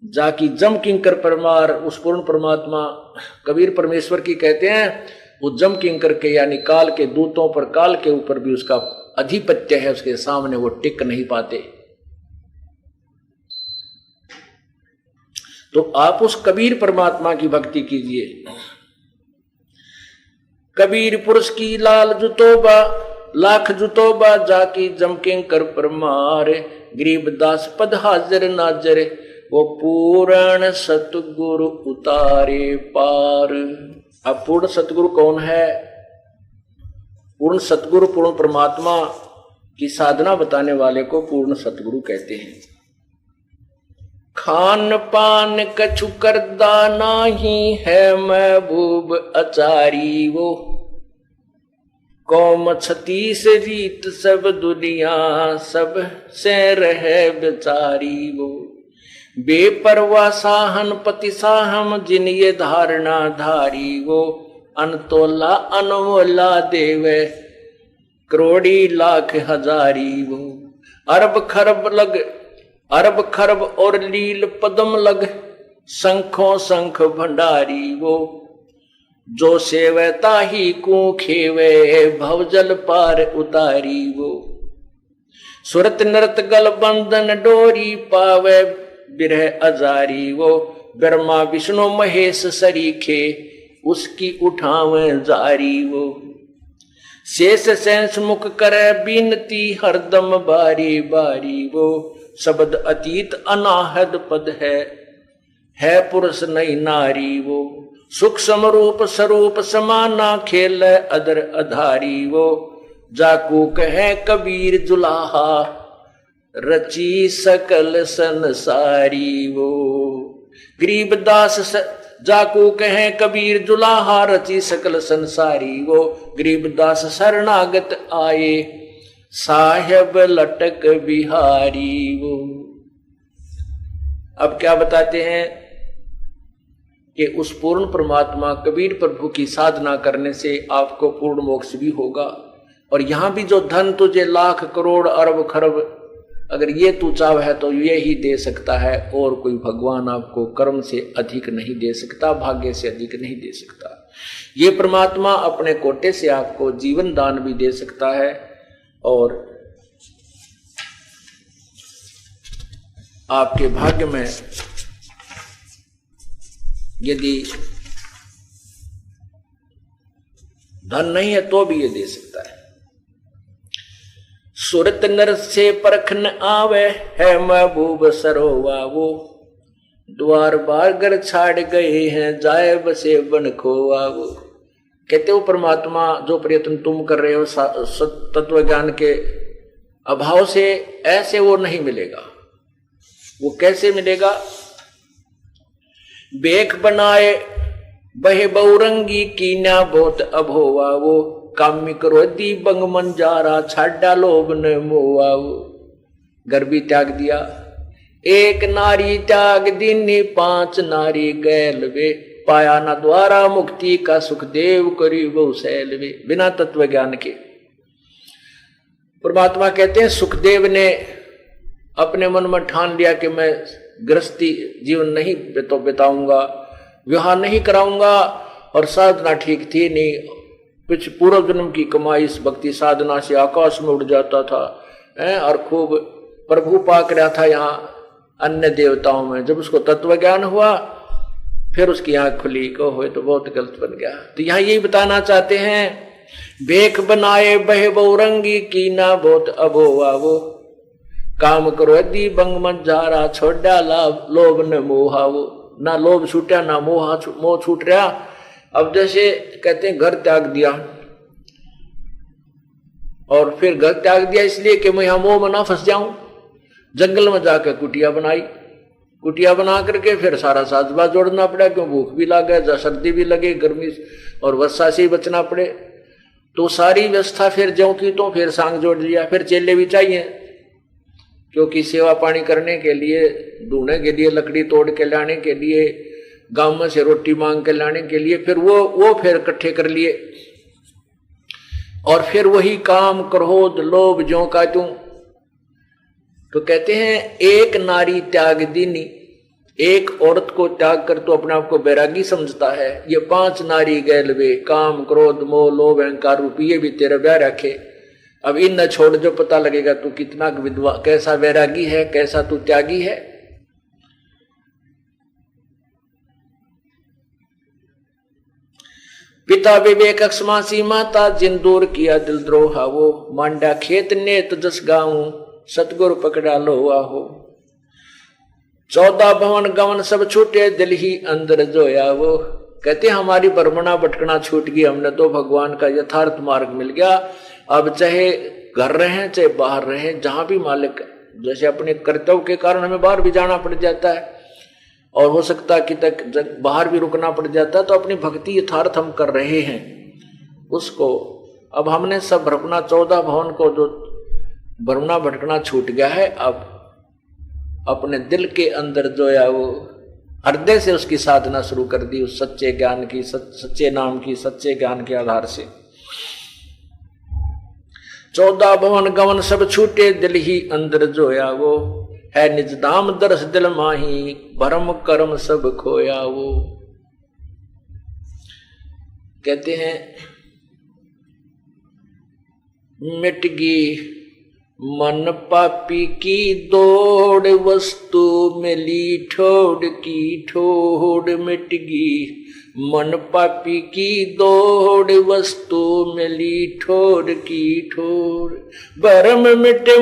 जाकी जम किंकर परमार, उस पूर्ण परमात्मा कबीर परमेश्वर की कहते हैं, वो जम किंकर के यानी काल के दूतों पर, काल के ऊपर भी उसका अधिपत्य है, उसके सामने वो टिक नहीं पाते। तो आप उस कबीर परमात्मा की भक्ति कीजिए। कबीर पुरुष की लाल जुतोबा, लाख जुतोबा, जाकी जम किंकर परमार, गरीबदास पद हाजर नाजर, वो पूर्ण सतगुरु उतारे पार। अब पूर्ण सतगुरु कौन है? पूर्ण सतगुरु पूर्ण परमात्मा की साधना बताने वाले को पूर्ण सतगुरु कहते हैं। खान पान कछु करदा नाही है महबूब अचारी, वो कौम 36 रीत सब दुनिया सब से रहे बेचारी, वो बेपरवा साहन पति साहम जिन ये धारणा धारी, वो अनतोला अनमोला देवे करोड़ी लाख हजारी, वो अरब खरब और लील पदम लग, शंखों शंख भंडारी, वो जो सेवता ही को खेवे भवजल पार उतारी, वो सुरत नृत गल बंधन डोरी पावे बिरह अजारी, वो ब्रह्मा विष्णु महेश सरीखे उसकी उठावे जारी, वो शेष सेंस मुख करे बीनती हरदम बारी बारी, वो शब्द अतीत अनाहद पद है पुरुष नहीं नारी, वो सूक्ष्म रूप स्वरूप समाना खेल अदर अधारी, वो जाकू कहे कबीर जुलाहा रची सकल संसारी, वो गरीबदास जाकू कहे कबीर जुलाहा रची सकल संसारी, वो गरीबदास शरणागत आए साहेब लटक बिहारी, वो। अब क्या बताते हैं कि उस पूर्ण परमात्मा कबीर प्रभु की साधना करने से आपको पूर्ण मोक्ष भी होगा, और यहां भी जो धन तुझे लाख करोड़ अरब खरब अगर ये तू चाह है तो ये ही दे सकता है, और कोई भगवान आपको कर्म से अधिक नहीं दे सकता, भाग्य से अधिक नहीं दे सकता। ये परमात्मा अपने कोटे से आपको जीवन दान भी दे सकता है, और आपके भाग्य में यदि धन नहीं है तो भी ये दे सकता है। सुरत नर से परख न आवे है महबूब सरोवा, वो द्वार बागर छाड़ गए हैं जाए बसे बन खोवा, वो कहते हो परमात्मा जो प्रयत्न तुम कर रहे हो तत्व ज्ञान के अभाव से, ऐसे वो नहीं मिलेगा। वो कैसे मिलेगा? बेख बनाए बहे बहुरंगी कीना बहुत अभोवा, वो कामी क्रोधी बंग मंजारा छाड़ा लोभ न मोवा, वो घर भी त्याग दिया। एक नारी त्याग दीनी 5 नारी गैल वे, पाया न द्वारा मुक्ति का सुखदेव करी बहु सैल वे। बिना तत्व ज्ञान के परमात्मा कहते हैं सुखदेव ने अपने मन में ठान लिया कि मैं गृहस्थी जीवन नहीं बिताऊंगा, विवाह नहीं कराऊंगा, और साधना ठीक थी नहीं, कुछ पूर्व जन्म की कमाई इस भक्ति साधना से आकाश में उड़ जाता था, और खूब प्रभु पाक रहा था यहाँ अन्य देवताओं में। जब उसको तत्व ज्ञान हुआ फिर उसकी आंख खुली को हो तो बहुत गलत बन गया। तो यहाँ यही बताना चाहते हैं, बेख बनाए बहे बहुरंगी कीना बहुत अभोवा, वो काम करो यदि बंग मंजारा छोड़ा लोभ न मोहा, वो ना लोभ छूटा ना मोह छूट रहा। अब जैसे कहते हैं घर त्याग दिया, और फिर घर त्याग दिया इसलिए कि मैं यहां मोह में ना फंस जाऊं, जंगल में जाकर कुटिया बनाई, कुटिया बना करके फिर सारा साजबाज जोड़ना पड़ा, क्यों भूख भी लगे, सर्दी भी लगे, गर्मी और वर्षा से ही बचना पड़े। तो सारी व्यवस्था फिर ज्यों की तो फिर सांग जोड़ दिया। फिर चेले भी चाहिए, क्योंकि सेवा पानी करने के लिए, ढूंढने के लिए, लकड़ी तोड़ के लाने के लिए, गांव में से रोटी मांग के लाने के लिए, फिर वो फिर इकट्ठे कर लिए, और फिर वही काम क्रोध लोभ ज्यों का त्यों। तो कहते हैं एक नारी त्याग दीनी, एक औरत को त्याग कर तो अपने आप को बैरागी समझता है। ये 5 नारी गैल वे, काम क्रोध मोह लोभ अहंकार रूपी, ये भी तेरे ब्याह रखे। अब इन न छोड़, जो पता लगेगा तू कितना विधवा, कैसा वैरागी है, कैसा तू त्यागी है। पिता विवेक अक्षमासी माता, जिन दूर किया दिल द्रोहा वो, मांडा खेत नेत जस गाऊं, सतगुरु पकड़ा लो आहो। 14 भवन गवन सब छूटे, दिल ही अंदर जोया वो। कहते हमारी भ्रमणा भटकना छूट गई, हमने तो भगवान का यथार्थ मार्ग मिल गया। अब चाहे घर रहे चाहे बाहर रहे, जहां भी मालिक, जैसे अपने कर्तव्य के कारण हमें बाहर भी जाना पड़ जाता है और हो सकता है कि तक बाहर भी रुकना पड़ जाता है, तो अपनी भक्ति यथार्थ हम कर रहे हैं उसको। अब हमने सब अपना 14 भवन को जो भ्रमणा भटकना छूट गया है, अब अपने दिल के अंदर जो है वो हृदय से उसकी साधना शुरू कर दी, उस सच्चे ज्ञान की, सच्चे नाम की, सच्चे ज्ञान के आधार से। 14 भवन गवन सब छूटे, दिल ही अंदर जोया वो, है निज धाम दरस दिल माही, भरम कर्म सब खोया वो। कहते हैं मिट गई मन पापी की दौड़, वस्तु मिली ठोड़ की ठोड़। मिट गई मन पापी की दौड़, वस्तु मिली ठोड़ की ठोड़। भरम मिटे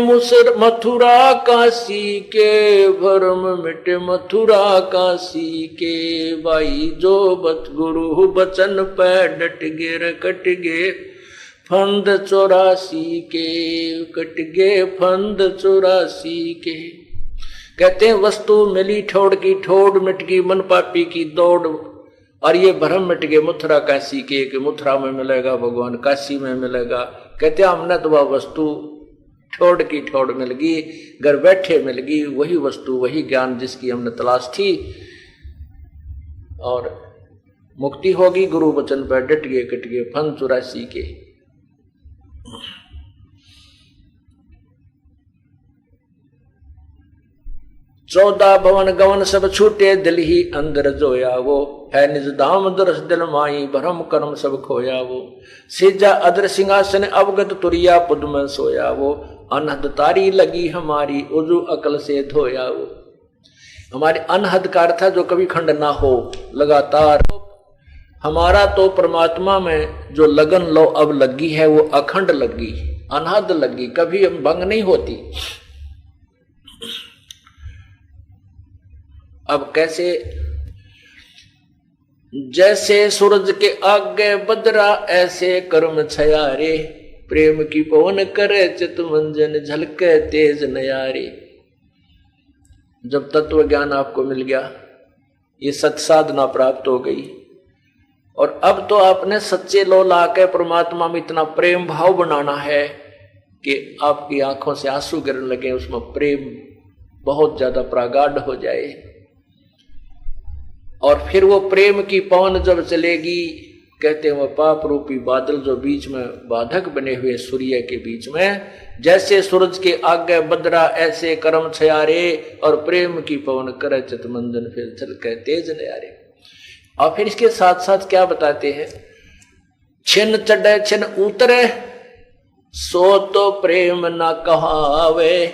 मथुरा काशी के, भरम मिटे मथुरा काशी के। भाई जो बत गुरु बचन पे डट गे रकट गे, फंद 84 के कट गे, फंद 84 के। कहते हैं वस्तु मिली ठोड़ की ठोड़, मिट गई मन पापी की दौड़, और ये भ्रम मिट गए मथुरा काशी के, कि मथुरा में मिलेगा भगवान, काशी में मिलेगा। कहते हैं हमने तो वह वस्तु ठोड़ की ठोड़ मिल गई, घर बैठे मिल गई, वही वस्तु वही ज्ञान जिसकी हमने तलाश थी, और मुक्ति होगी गुरु वचन पर डट गए कट गए, फंद 84 के। 14 भवन गवन सब छूटे, दिल ही अंदर जोया वो, है निज धाम दरस दिल माई, भरम कर्म सब खोया वो। सेजा अदर सिंहासन अवगत तुरिया, पुद में सोया वो। अनहद तारी लगी हमारी, उजू अकल से धोया वो। हमारे अनहद का अर्थ है जो कभी खंड ना हो, लगातार। हमारा तो परमात्मा में जो लगन लो अब लगी है वो अखंड लगी, अनहद लगी, कभी हम भंग नहीं होती। अब कैसे? जैसे सूरज के आगे बदरा, ऐसे कर्म छयारे। प्रेम की पवन करे चित मंजन, झलके तेज नयारे। जब तत्व ज्ञान आपको मिल गया, ये सत साधना प्राप्त हो गई, और अब तो आपने सच्चे लो लाके परमात्मा में इतना प्रेम भाव बनाना है कि आपकी आंखों से आंसू गिरने लगे, उसमें प्रेम बहुत ज्यादा प्रागाढ़ हो जाए। और फिर वो प्रेम की पवन जब चलेगी, कहते हैं वो पाप रूपी बादल जो बीच में बाधक बने हुए सूर्य के बीच में, जैसे सूरज के आगे बदरा ऐसे कर्म छयारे, और प्रेम की पवन करे चित मंजन, फिर चल के तेज नयारे। और फिर इसके साथ साथ क्या बताते हैं? छिन चढ़े छिन उतरे, सो तो प्रेम ना कहावे।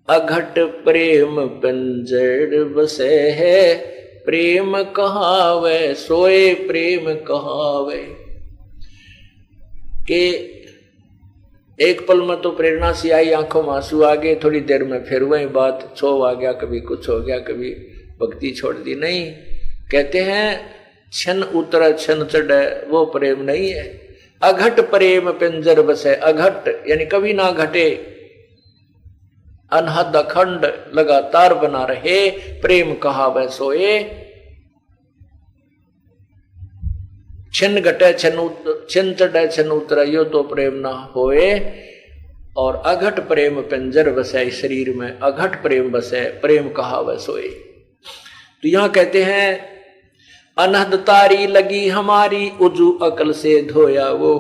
अघट प्रेम पंजर बसे है, प्रेम कहावे सोए प्रेम कहावे। के एक पल में तो प्रेरणा सी आई, आंखों में आंसू आ गए, थोड़ी देर में फिर वही बात, क्षोभ आ गया, कभी कुछ हो गया, कभी भक्ति छोड़ दी। नहीं, कहते हैं क्षण उतर क्षण चढ़े, वो प्रेम नहीं है। अघट प्रेम पिंजर बसे, अघट यानी कभी ना घटे, अनहद अखंड लगातार बना रहे, प्रेम कहावे सोए। छिन घटे छिन चढ़े छिन उतरे, यो तो प्रेम ना होए। और अघट प्रेम पिंजर बसे, शरीर में अघट प्रेम बसे, प्रेम कहावे सोए। तो यहां कहते हैं अनहद तारी लगी हमारी, उजू अकल से धोया वो।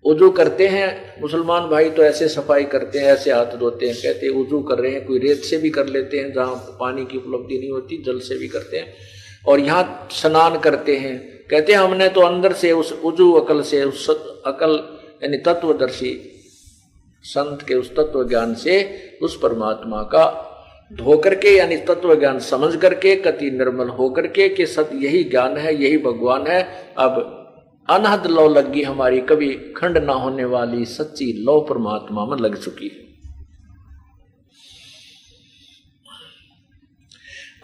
वजू करते हैं मुसलमान भाई तो ऐसे सफाई करते हैं, ऐसे हाथ धोते हैं, कहते हैं वजू कर रहे हैं। कोई रेत से भी कर लेते हैं, जहाँ पानी की उपलब्धि नहीं होती जल से भी करते हैं। और यहाँ स्नान करते हैं, कहते हैं हमने तो अंदर से उस वजू अकल से, उस अकल यानी तत्वदर्शी संत के उस तत्व ज्ञान से उस परमात्मा का धो करके यानी तत्व ज्ञान समझ करके कति निर्मल हो करके कि सत्य यही ज्ञान है, यही भगवान है। अब अनहद लौ लगी हमारी, कभी खंड ना होने वाली सच्ची लौ परमात्मा में लग चुकी है।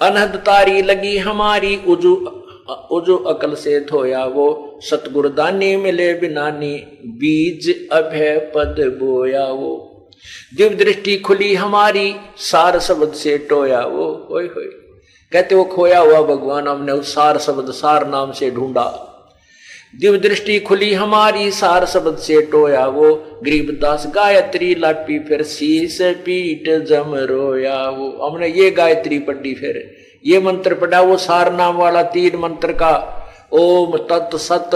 अनहद तारी लगी हमारी, उजू अकल से धोया वो, सतगुरदानी मिले बिनानी, बीज अभय पद बोया वो। दिव्य दृष्टि खुली हमारी, सार शब्द से टोया वो। ओए होए, कहते वो खोया हुआ भगवान हमने उस सार शब्द, सार नाम से ढूंढा। दिव्य दृष्टि खुली हमारी, सार शब्द से टोया वो। गरीबदास गायत्री लापी, फिर शीस पीठ जम रोया वो। हमने ये गायत्री पढ़ी, फिर ये मंत्र पढ़ा, वो सार नाम वाला 3 मंत्र का ओम तत् सत।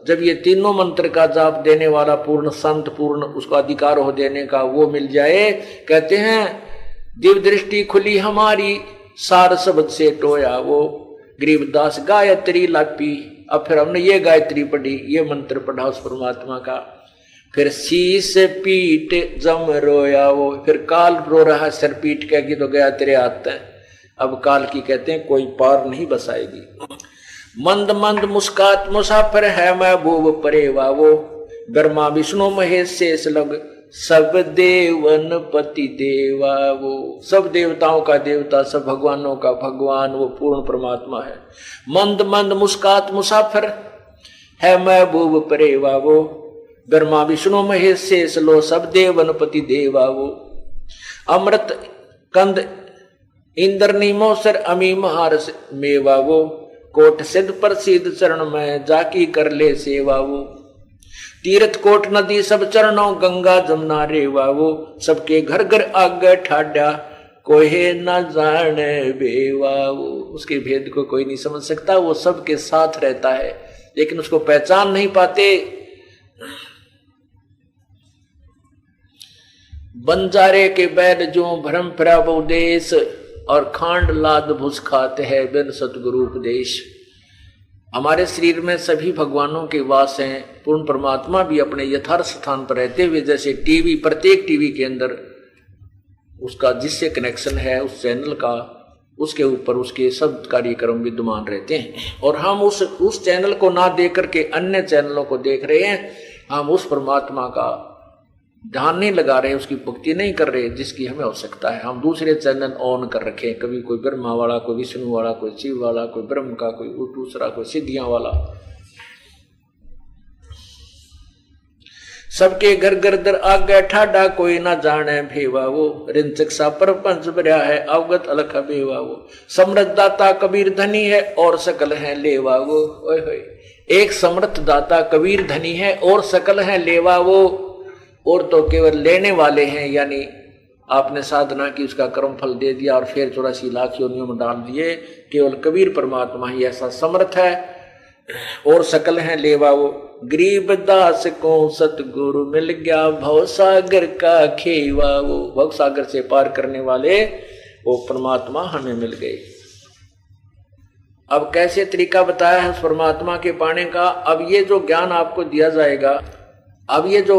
जब ये तीनों मंत्र का जाप देने वाला पूर्ण संत, पूर्ण उसका अधिकार हो देने का, वो मिल जाए, कहते हैं दिव्य दृष्टि खुली हमारी, सार शब्द से टोया वो। गरीबदास गायत्री लापी, अब फिर हमने ये गायत्री पढ़ी, ये मंत्र पढ़ा उस परमात्मा का। फिर शीस पीठ जम रोया वो, फिर काल रो रहा सिर पीट के कि तो गया तेरे हाथ है। अब काल की कहते हैं कोई पार नहीं बसाएगी। मंद मंद मुस्कात मुसाफिर है महबूब परेवा वो। ब्रह्मा विष्णु महेश शेष लग, सब देवन पति देवा वो। सब देवताओं का देवता, सब भगवानों का भगवान, वो पूर्ण परमात्मा है। मंद मंद मुस्कात मुसाफिर है महबूब परेवा वो। ब्रह्मा विष्णु महेश शेष लो, सब देवन पति देवा वो। अमृत कंद इंद्र नीमोसर अमी महारस मेवा वो। कोट सिद्ध प्रसिद्ध चरण में जाकी कर ले सेवा वो। तीर्थ कोट नदी सब चरणों, गंगा जमुना रेवा वो। सबके घर घर आगे ठाडा, कोई न जाने बेवा वो। उसके भेद को कोई नहीं समझ सकता, वो सबके साथ रहता है लेकिन उसको पहचान नहीं पाते। बंजारे के बैल जो भ्रम फिरा देश, और खांड लाद भुस खाते हैं बिन सतगुरु उपदेश। हमारे शरीर में सभी भगवानों के वास हैं। पूर्ण परमात्मा भी अपने यथार्थ स्थान पर रहते हुए, जैसे टीवी, प्रत्येक टीवी के अंदर उसका जिससे कनेक्शन है उस चैनल का, उसके ऊपर उसके सब कार्यक्रम विद्यमान रहते हैं। और हम उस चैनल को ना देख करके अन्य चैनलों को देख रहे हैं। हम उस परमात्मा का ध्यान नहीं लगा रहे, उसकी भक्ति नहीं कर रहे जिसकी हमें आवश्यकता है। हम दूसरे चैनल ऑन कर रखे हैं, कभी कोई ब्रह्मा वाला, कोई विष्णु वाला, कोई शिव वाला, कोई ब्रह्म का, कोई दूसरा, कोई सिद्धियां वाला। सबके घर घर दर आगे ठाडा, कोई ना जाने भेवा वो। रिंचक सा परपंच भरा है, अवगत अलख बेवा वो। समृद्ध दाता कबीर धनी है, और सकल है लेवा वो। ओए होए, एक समृद्ध दाता कबीर धनी है और सकल है लेवा वो। और तो केवल लेने वाले हैं, यानी आपने साधना की, उसका कर्म फल दे दिया और फिर 84 लाख योनियों में डाल दिए। केवल कबीर परमात्मा ही ऐसा समर्थ है, और सकल है लेवा वो। गरीब दास को सतगुरु मिल गया, भव सागर का खेवा वो। भव सागर से पार करने वाले वो परमात्मा हमें मिल गए। अब कैसे तरीका बताया है उस परमात्मा के पाने का। अब ये जो ज्ञान आपको दिया जाएगा, अब ये जो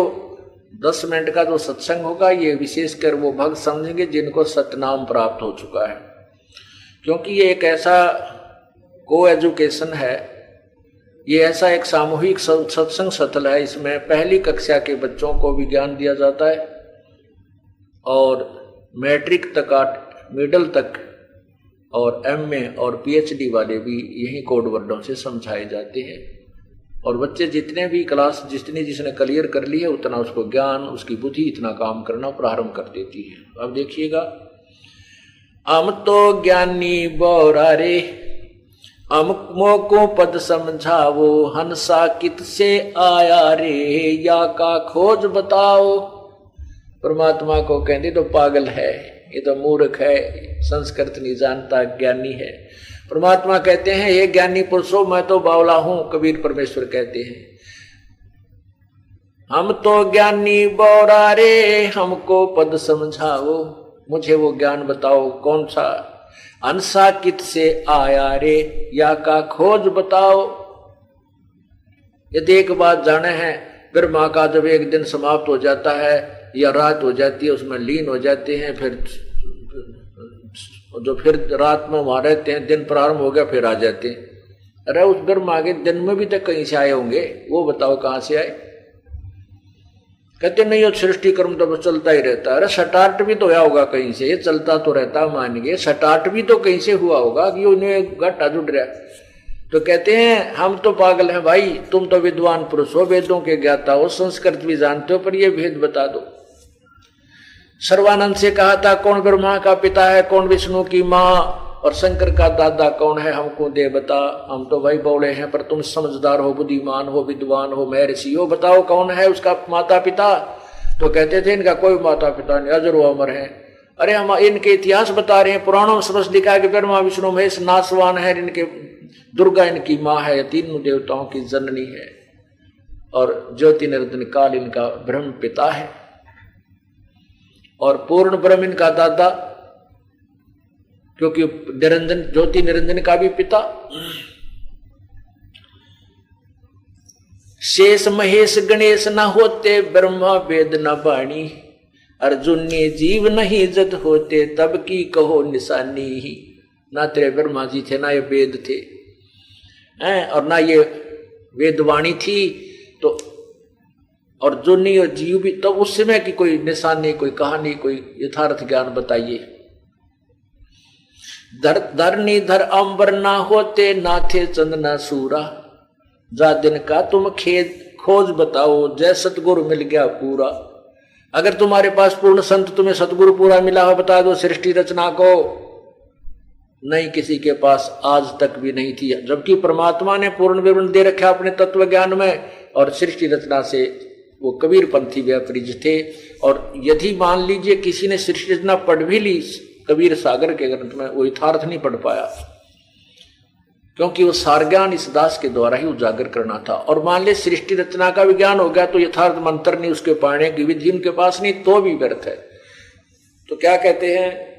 10 मिनट का जो सत्संग होगा, ये विशेषकर वो भक्त समझेंगे जिनको सतनाम प्राप्त हो चुका है। क्योंकि ये एक ऐसा को एजुकेशन है, ये ऐसा एक सामूहिक सत्संग सतल है। इसमें पहली कक्षा के बच्चों को भी ज्ञान दिया जाता है, और मैट्रिक तक, मिडिल तक, और एमए और पीएचडी वाले भी यही कोड वर्डों से समझाए जाते हैं। और बच्चे जितने भी क्लास जिसने क्लियर कर ली है, उतना उसको ज्ञान, उसकी बुद्धि इतना काम करना प्रारंभ कर देती है। अब देखिएगा, हम तो ज्ञानी बोरा रे, हम मोको पद समझावो, हंसा कित से आया रे, या का खोज बताओ। परमात्मा को कहते तो पागल है, ये तो मूर्ख है, संस्कृत नहीं जानता, ज्ञानी है। परमात्मा कहते हैं ये ज्ञानी पुरुषों, मैं तो बावला हूं। कबीर परमेश्वर कहते हैं हम तो ज्ञानी बौरा रे, हमको पद समझाओ, मुझे वो ज्ञान बताओ कौन सा, अंसा कित से आया रे, या का खोज बताओ। यदि एक बात जाने है, ब्रह्मा का जब एक दिन समाप्त हो जाता है या रात हो जाती है, उसमें लीन हो जाते हैं, फिर जो फिर रात में वहां रहते हैं, दिन प्रारंभ हो गया फिर आ जाते हैं। अरे उस ब्रह्मा के दिन में भी तो कहीं से आए होंगे, वो बताओ कहां से आए। कहते नहीं, वो सृष्टि कर्म तो चलता ही रहता है। अरे स्टार्ट भी तो हुआ होगा कहीं से, ये चलता तो रहता मान गए, स्टार्ट भी तो कहीं से हुआ होगा कि उन्हें घाटा जुड़ रहा। तो कहते हैं हम तो पागल हैं भाई, तुम तो विद्वान पुरुष हो, वेदों के ज्ञाता हो, संस्कृत भी जानते हो, पर ये भेद बता दो। सर्वानंद से कहा था कौन ब्रह्मा का पिता है, कौन विष्णु की माँ, और शंकर का दादा कौन है, हमको दे बता। हम तो भाई बौड़े हैं, पर तुम समझदार हो, बुद्धिमान हो, विद्वान हो, महर्षि हो, बताओ कौन है उसका माता पिता। तो कहते थे इनका कोई माता पिता नहीं, अजर अमर है। अरे हम इनके इतिहास बता रहे हैं, पुराणों में समझ लिखा है कि ब्रह्मा विष्णु महेश नासवान है, इनके दुर्गा इनकी माँ है, तीनों देवताओं की जननी है, और ज्योति निरंजन काल इनका ब्रह्म पिता है, और पूर्ण ब्रह्म इनका दादा, क्योंकि निरंजन ज्योति निरंजन का भी पिता। शेष महेश गणेश न होते, ब्रह्मा वेद न बाणी, अर्जुन ने जीव नहीं जत होते, तब की कहो निशानी ही। ना तेरे ब्रह्मा जी थे, ना ये वेद थे, और ना ये वेदवाणी थी, तो और जो नहीं और जीव भी, तो उस समय की कोई निशानी, कोई कहानी, कोई यथार्थ ज्ञान बताइए। धरनी धर अंबर ना होते, ना थे चंद ना सूरा, जा दिन का तुम खेद खोज बताओ, जय सतगुरु मिल गया पूरा। अगर तुम्हारे पास पूर्ण संत तुम्हें सतगुरु पूरा मिला हो, बता दो सृष्टि रचना को। नहीं, किसी के पास आज तक भी नहीं थी, जबकि परमात्मा ने पूर्ण विवरण दे रखा अपने तत्व ज्ञान में, और सृष्टि रचना से वो कबीर पंथी व्यापरिज थे। और यदि मान लीजिए किसी ने सृष्टि रचना पढ़ भी ली कबीर सागर के ग्रंथ में, वो यथार्थ नहीं पढ़ पाया, क्योंकि वो सार ज्ञान इस दास के द्वारा ही उजागर करना था। और मान ले सृष्टि रचना का विज्ञान हो गया, तो यथार्थ मंत्र नहीं, उसके पाने की विधि उनके पास नहीं, तो भी व्यर्थ है। तो क्या कहते हैं,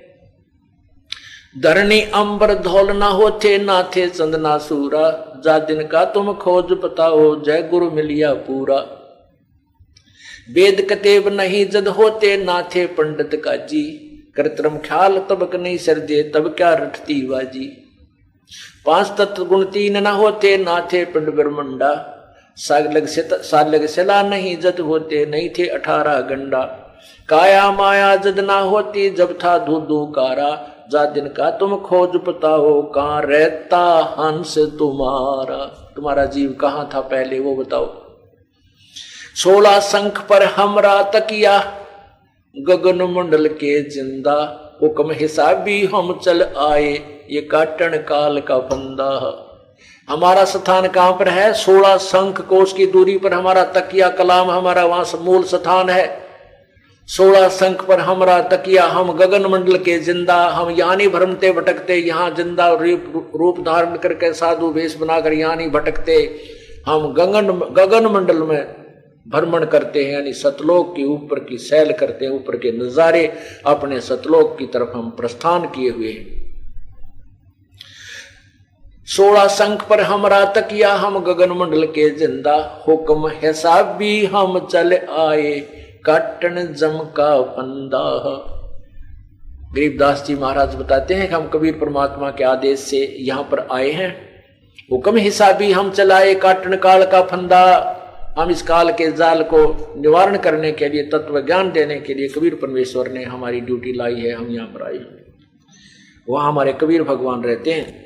धरणी अंबर धौल ना होते, ना थे चंद ना सूरा, जा दिन का तुम खोज बताओ, जय गुरु मिलिया पूरा। वेद कतेब नहीं जद होते, ना थे पंडित काजी, करतरम ख्याल तबक नहीं सर्दे, तब क्या रटती बाजी। पांच तत्व गुण तीन न होते, ना थे पिंड ब्रह्मंडा, सालग सला नहीं जद होते, नहीं थे 18 गंडा। काया माया जद ना होती, जब था धू कारा, जा दिन का तुम खोज बताओ, कहाँ रहता हंस तुम्हारा। तुम्हारा जीव कहाँ था पहले, वो बताओ। 16 शंख पर हमरा तकिया, गगन मंडल के जिंदा, हुक्म हिसाबी हम चल आए, ये काटन काल का फंदा। हमारा स्थान कहां पर है, 16 शंख कोष की दूरी पर हमारा तकिया कलाम, हमारा वहां मूल स्थान है। 16 शंख पर हमारा तकिया, हम गगन मंडल के जिंदा, हम यहाँ नहीं भ्रमते भटकते, यहाँ जिंदा रूप धारण करके साधु वेश बनाकर यहाँ नहीं भटकते, हम गगन मंडल में भ्रमण करते हैं, यानी सतलोक के ऊपर की सैल करते हैं, ऊपर के नजारे, अपने सतलोक की तरफ हम प्रस्थान किए हुए हैं। 16 शंख पर हमरा तकिया, हम गगन मंडल के जिंदा, हुक्म हिसाब भी हम चल आए, काटन जम का फंदा। गरीबदास जी महाराज बताते हैं कि हम कबीर परमात्मा के आदेश से यहाँ पर आए हैं, हुक्म हिसाबी हम चलाए, काटन काल का फंदा। हम इस काल के जाल को निवारण करने के लिए, तत्व ज्ञान देने के लिए कबीर परमेश्वर ने हमारी ड्यूटी लाई है, हम यहाँ पर आए हैं। वहां हमारे कबीर भगवान रहते हैं।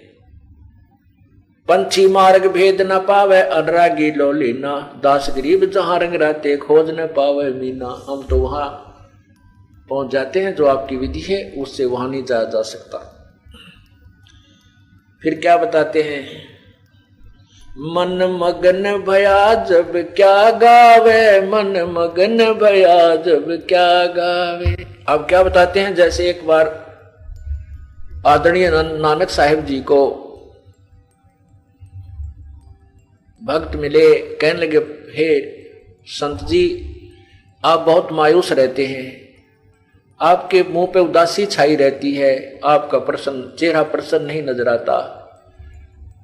पंछी मार्ग भेद न पावे, अनुरागी लो लीना, दास गरीब जहां रंग रहते, खोज न पावे मीना। हम तो वहां पहुंच जाते हैं, जो आपकी विधि है उससे वहां नहीं जाया जा सकता। फिर क्या बताते हैं, मन मगन भया जब क्या गावे, मन मगन भया जब क्या गावे। अब क्या बताते हैं, जैसे एक बार आदरणीय नानक साहिब जी को भक्त मिले, कहने लगे हे संत जी आप बहुत मायूस रहते हैं, आपके मुंह पे उदासी छाई रहती है, आपका चेहरा प्रसन्न नहीं नजर आता,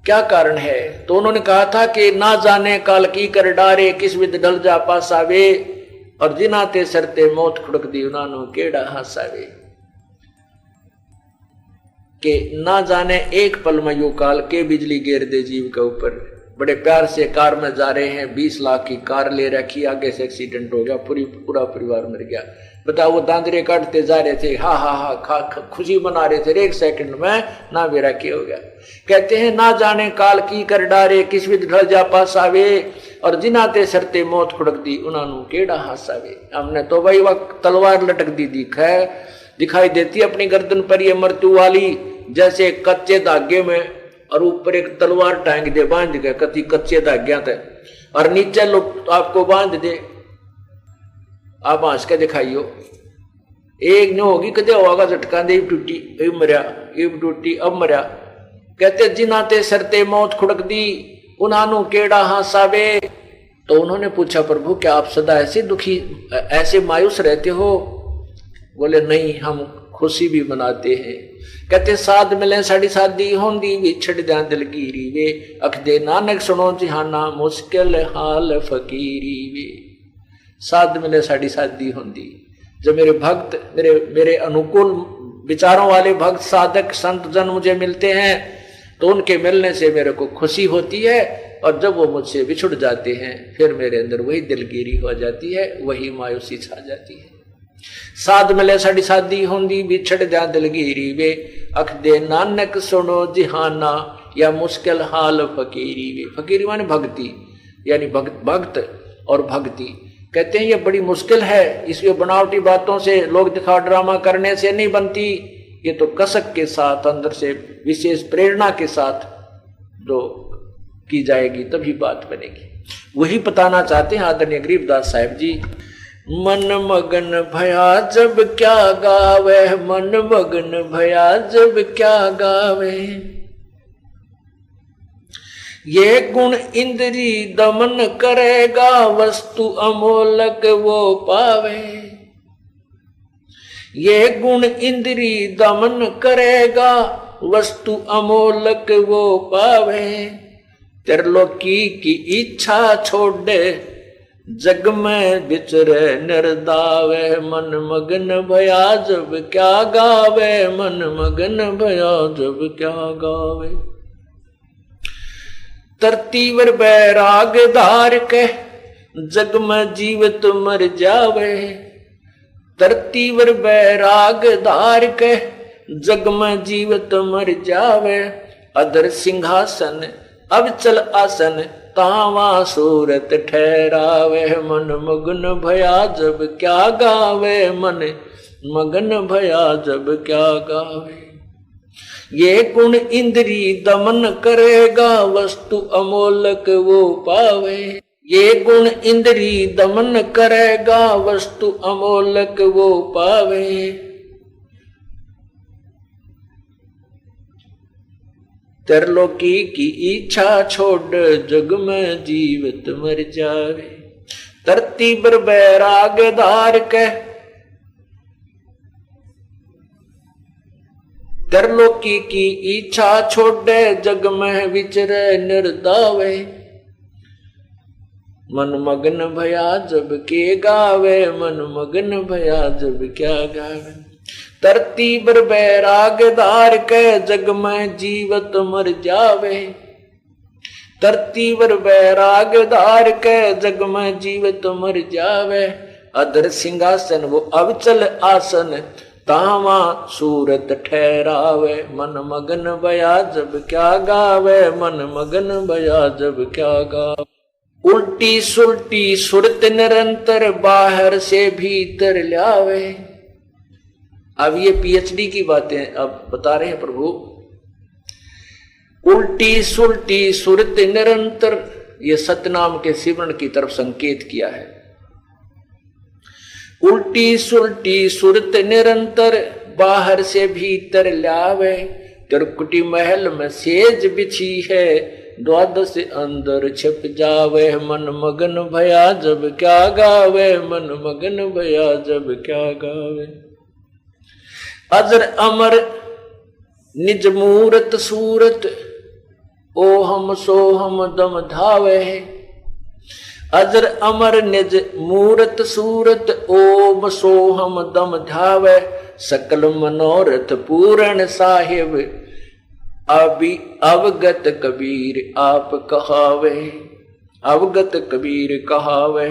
क्या कारण है? तो उन्होंने कहा था कि ना जाने काल की कर डारे, किस विद ढल जा पासावे, और जिनाते सरते मौत खुड़क दी उन्होंने केड़ा हासावे। के ना जाने एक पल में यू काल के बिजली गिर दे जीव के ऊपर। बड़े प्यार से कार में जा रहे हैं, 20 लाख की कार ले रखी, आगे से एक्सीडेंट हो गया, पूरा परिवार मर गया। बताओ, वो दांतरे काटते जा रहे थे, हा हा हा खुशी मना रहे थे, एक सेकंड में ना बेरा की हो गया। कहते हैं ना जाने काल की कर डारे, किस विद ढल जा पासावे, और जिनाते सरते मौत खुड़क दी उन्होंने केड़ा हासावे। हमने तो भाई वक्त तलवार लटक दी दिखाई देती अपनी गर्दन पर ये मृत्यु वाली, जैसे कच्चे धागे में और ऊपर एक तलवार टांग दे बांध के, कति कच्चे धाग्या थे, और नीचे लोग आपको बांध दे, आप हंस के दिखाइयो, एक न होगी कदे होगा झटका दे टूटी, अब मरिया, अब टूटी, अब मरिया। कहते जिनाते सरते मौत खुड़क दी उन्होंने केड़ा हासावे। तो उन्होंने पूछा, प्रभु क्या आप सदा ऐसे दुखी, ऐसे मायूस रहते हो? बोले नहीं, हम खुशी भी मनाते हैं। कहते साध मिले साड़ी शादी होंदी, विछड़ जा दिलगीरी वे, अख दे नानक सुनो जिहाना, मुश्किल हाल फकीरी वे। साध मिले साड़ी शादी होंदी, जब मेरे भक्त, मेरे अनुकूल विचारों वाले भक्त साधक संत जन मुझे मिलते हैं, तो उनके मिलने से मेरे को खुशी होती है, और जब वो मुझसे बिछुड़ जाते हैं फिर मेरे अंदर वही दिलगीरी हो जाती है, वही मायूसी छा जाती है। साध मिले साड़ी शादी होंदी, बिछड़ जा दिलगीरी वे, अख दे नानक सुनो जिहाना, या मुश्किल हाल फकीरी वे। फकीरी माने भक्ति, यानी भक्त और भक्ति। कहते हैं ये बड़ी मुश्किल है, इसलिए बनावटी बातों से, लोग दिखा ड्रामा करने से नहीं बनती, ये तो कसक के साथ, अंदर से विशेष प्रेरणा के साथ जो की जाएगी तभी बात बनेगी। वही बताना चाहते हैं आदरणीय गरीबदास साहिब जी। मन मगन भया जब क्या गावे, मन मगन भया जब क्या गावे, ये गुण इंद्री दमन करेगा, वस्तु अमोलक वो पावे। ये गुण इंद्री दमन करेगा, वस्तु अमोलक वो पावे। त्रिलोकी की इच्छा छोड़े, जग में विचरे निर्दावे, मन मगन भया जब क्या गावे, मन मगन भया जब क्या गावे। तरतीवर बैराग धार के, जग में जीवित मर जावे। तरतीवर बैराग धार के, जग में जीवित मर जावे। अदर सिंहासन अब चल आसन, तावा सूरत ठहरावे। मन मगन भया जब क्या गावे, मन मगन भया जब क्या गावे। ये गुण इंद्री दमन करेगा, वस्तु अमोलक वो पावे। ये गुण इंद्री दमन करेगा, वस्तु अमोलक वो पावे। त्रिलोकी की इच्छा छोड़, जग में जीवित मर जावे। धरती पर बैराग धार के, त्रिलोकी की इच्छा छोड़े, जग में विचरे निर्दावे। मन मगन भया जब के गावे, मन मगन भया जब क्या गावे। धरती पर बैराग धार के, जग में जीवत मर जावे। धरती पर बैराग धार के, जग में जीवत मर जावे। अधर सिंहासन वो अवचल आसन, तावा सूरत ठहरावे। मन मगन भया जब क्या गावे, मन मगन भया जब क्या गावे। उल्टी सुल्टी सुरत निरंतर, बाहर से भीतर लावे। अब ये पीएचडी की बातें अब बता रहे हैं प्रभु। उल्टी सुल्टी सुरत निरंतर, ये सतनाम के सिमरन की तरफ संकेत किया है। उल्टी सुल्टी सुरत निरंतर, बाहर से भीतर लावे। त्रिकुटी महल में सेज बिछी है, द्वादश अंदर छिप जावे, मन मगन भया जब क्या गावे, मन मगन भया जब क्या गावे। अजर अमर निज मूरत सूरत, ओ हम सो हम दम धावे। अजर अमर निज मूरत सूरत, ओम सो हम दम धावे। सकल मनोरथ पूर्ण साहिब, अभी अवगत कबीर आप कहावे। अवगत कबीर कहावे,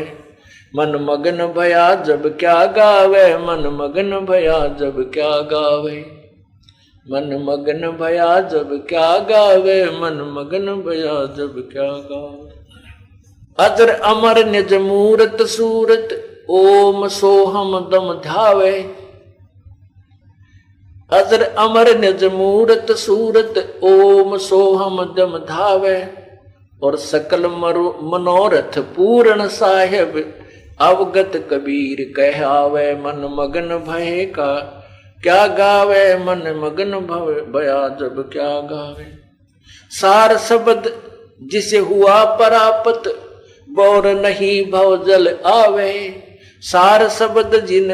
मन मगन भया जब क्या गावे, मन मगन भया जब क्या गावे। मन मगन भया जब क्या गावे, मन मगन भया जब क्या गावे। अजर अमर निज मूरत सूरत, ओम सोहम दम धावे। अजर अमर निज मूरत सूरत, ओम सोहम दम धावे। और सकल मनोरथ पूर्ण साहिब, अवगत कबीर कहावे। मन मगन भय का क्या गावे, मन मगन भया जब क्या गावे। सार शब्द जिसे हुआ परापत, बोर नहीं भव जल आवे। सार शब्द जिन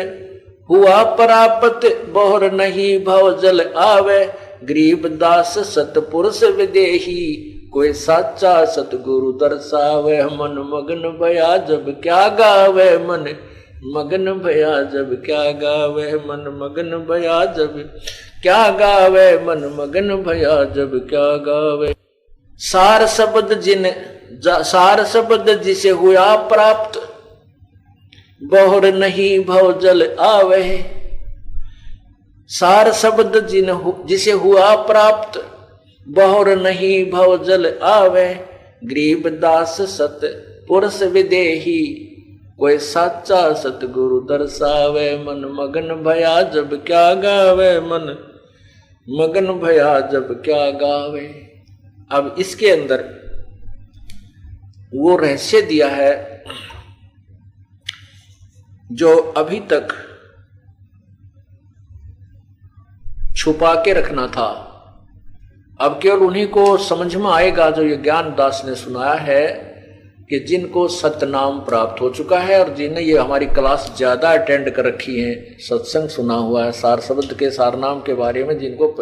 हुआ परापत, बोर नहीं भव जल आवे। गरीब दास सतपुरुष विदेही, कोई साचा सतगुरु दर्शावे। मन मगन भया जब क्या गावे, मन मगन भया जब क्या गावे। मन मगन भया जब क्या गावे, मन मगन भया जब क्या गावे। सार शब्द सार शब्द जिसे हुआ प्राप्त, बहुर नहीं भव जल आवे। सार शब्द जिसे हुआ प्राप्त, बहुर नहीं भव जल आवे। गरीब दास सत पुरुष विदेही, कोई साचा सतगुरु दर्शावे। मन मगन भया जब क्या गावे, मन मगन भया जब क्या गावे। अब इसके अंदर वो रहस्य दिया है जो अभी तक छुपा के रखना था। अब केवल उन्हीं को समझ में आएगा जो ये ज्ञान दास ने सुनाया है कि जिनको सतनाम प्राप्त हो चुका है और जिन्हें ये हमारी क्लास ज्यादा अटेंड कर रखी है, सत्संग सुना हुआ है, सार शब्द के सारनाम के बारे में जिनको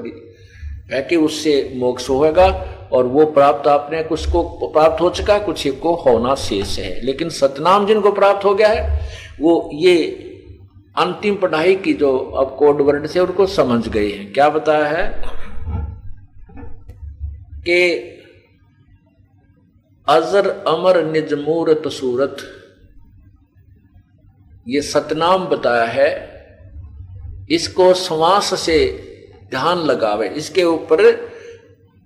है कि उससे मोक्ष होगा। और वो प्राप्त आपने कुछ को प्राप्त हो चुका है, कुछ को होना शेष है। लेकिन सतनाम जिनको प्राप्त हो गया है वो ये अंतिम पढ़ाई की जो अब कोड वर्ड से उनको समझ गए हैं। क्या बताया है कि अजर अमर निज मूरत सूरत, ये सतनाम बताया है। इसको श्वास से ध्यान लगावे, इसके ऊपर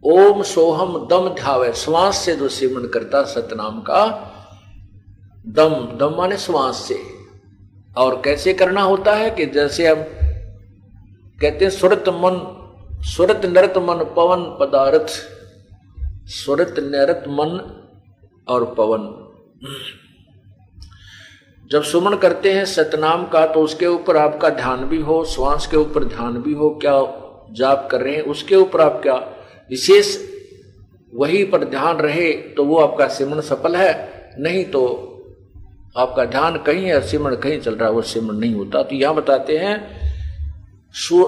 ओम सोहम दम ध्यावे। श्वास से जो सिमरन करता सतनाम का, दम दम माने श्वास से। और कैसे करना होता है कि जैसे हम कहते हैं सुरत मन, सुरत नरत मन पवन पदार्थ, सुरत नरत मन और पवन। जब सुमन करते हैं सतनाम का तो उसके ऊपर आपका ध्यान भी हो, श्वास के ऊपर ध्यान भी हो, क्या जाप कर रहे हैं उसके ऊपर आप क्या विशेष वही पर ध्यान रहे तो वो आपका सिमरन सफल है। नहीं तो आपका ध्यान कहीं है, सिमरन कहीं चल रहा है, वो सिमरन नहीं होता। तो यहां बताते हैं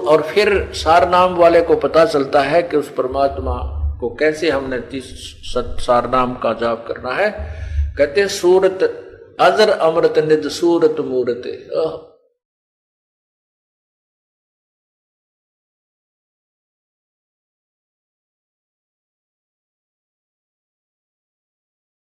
और फिर सार नाम वाले को पता चलता है कि उस परमात्मा को कैसे हमने सार नाम का जाप करना है। कहते सूरत अजर अमृत निज सूरत मूरत,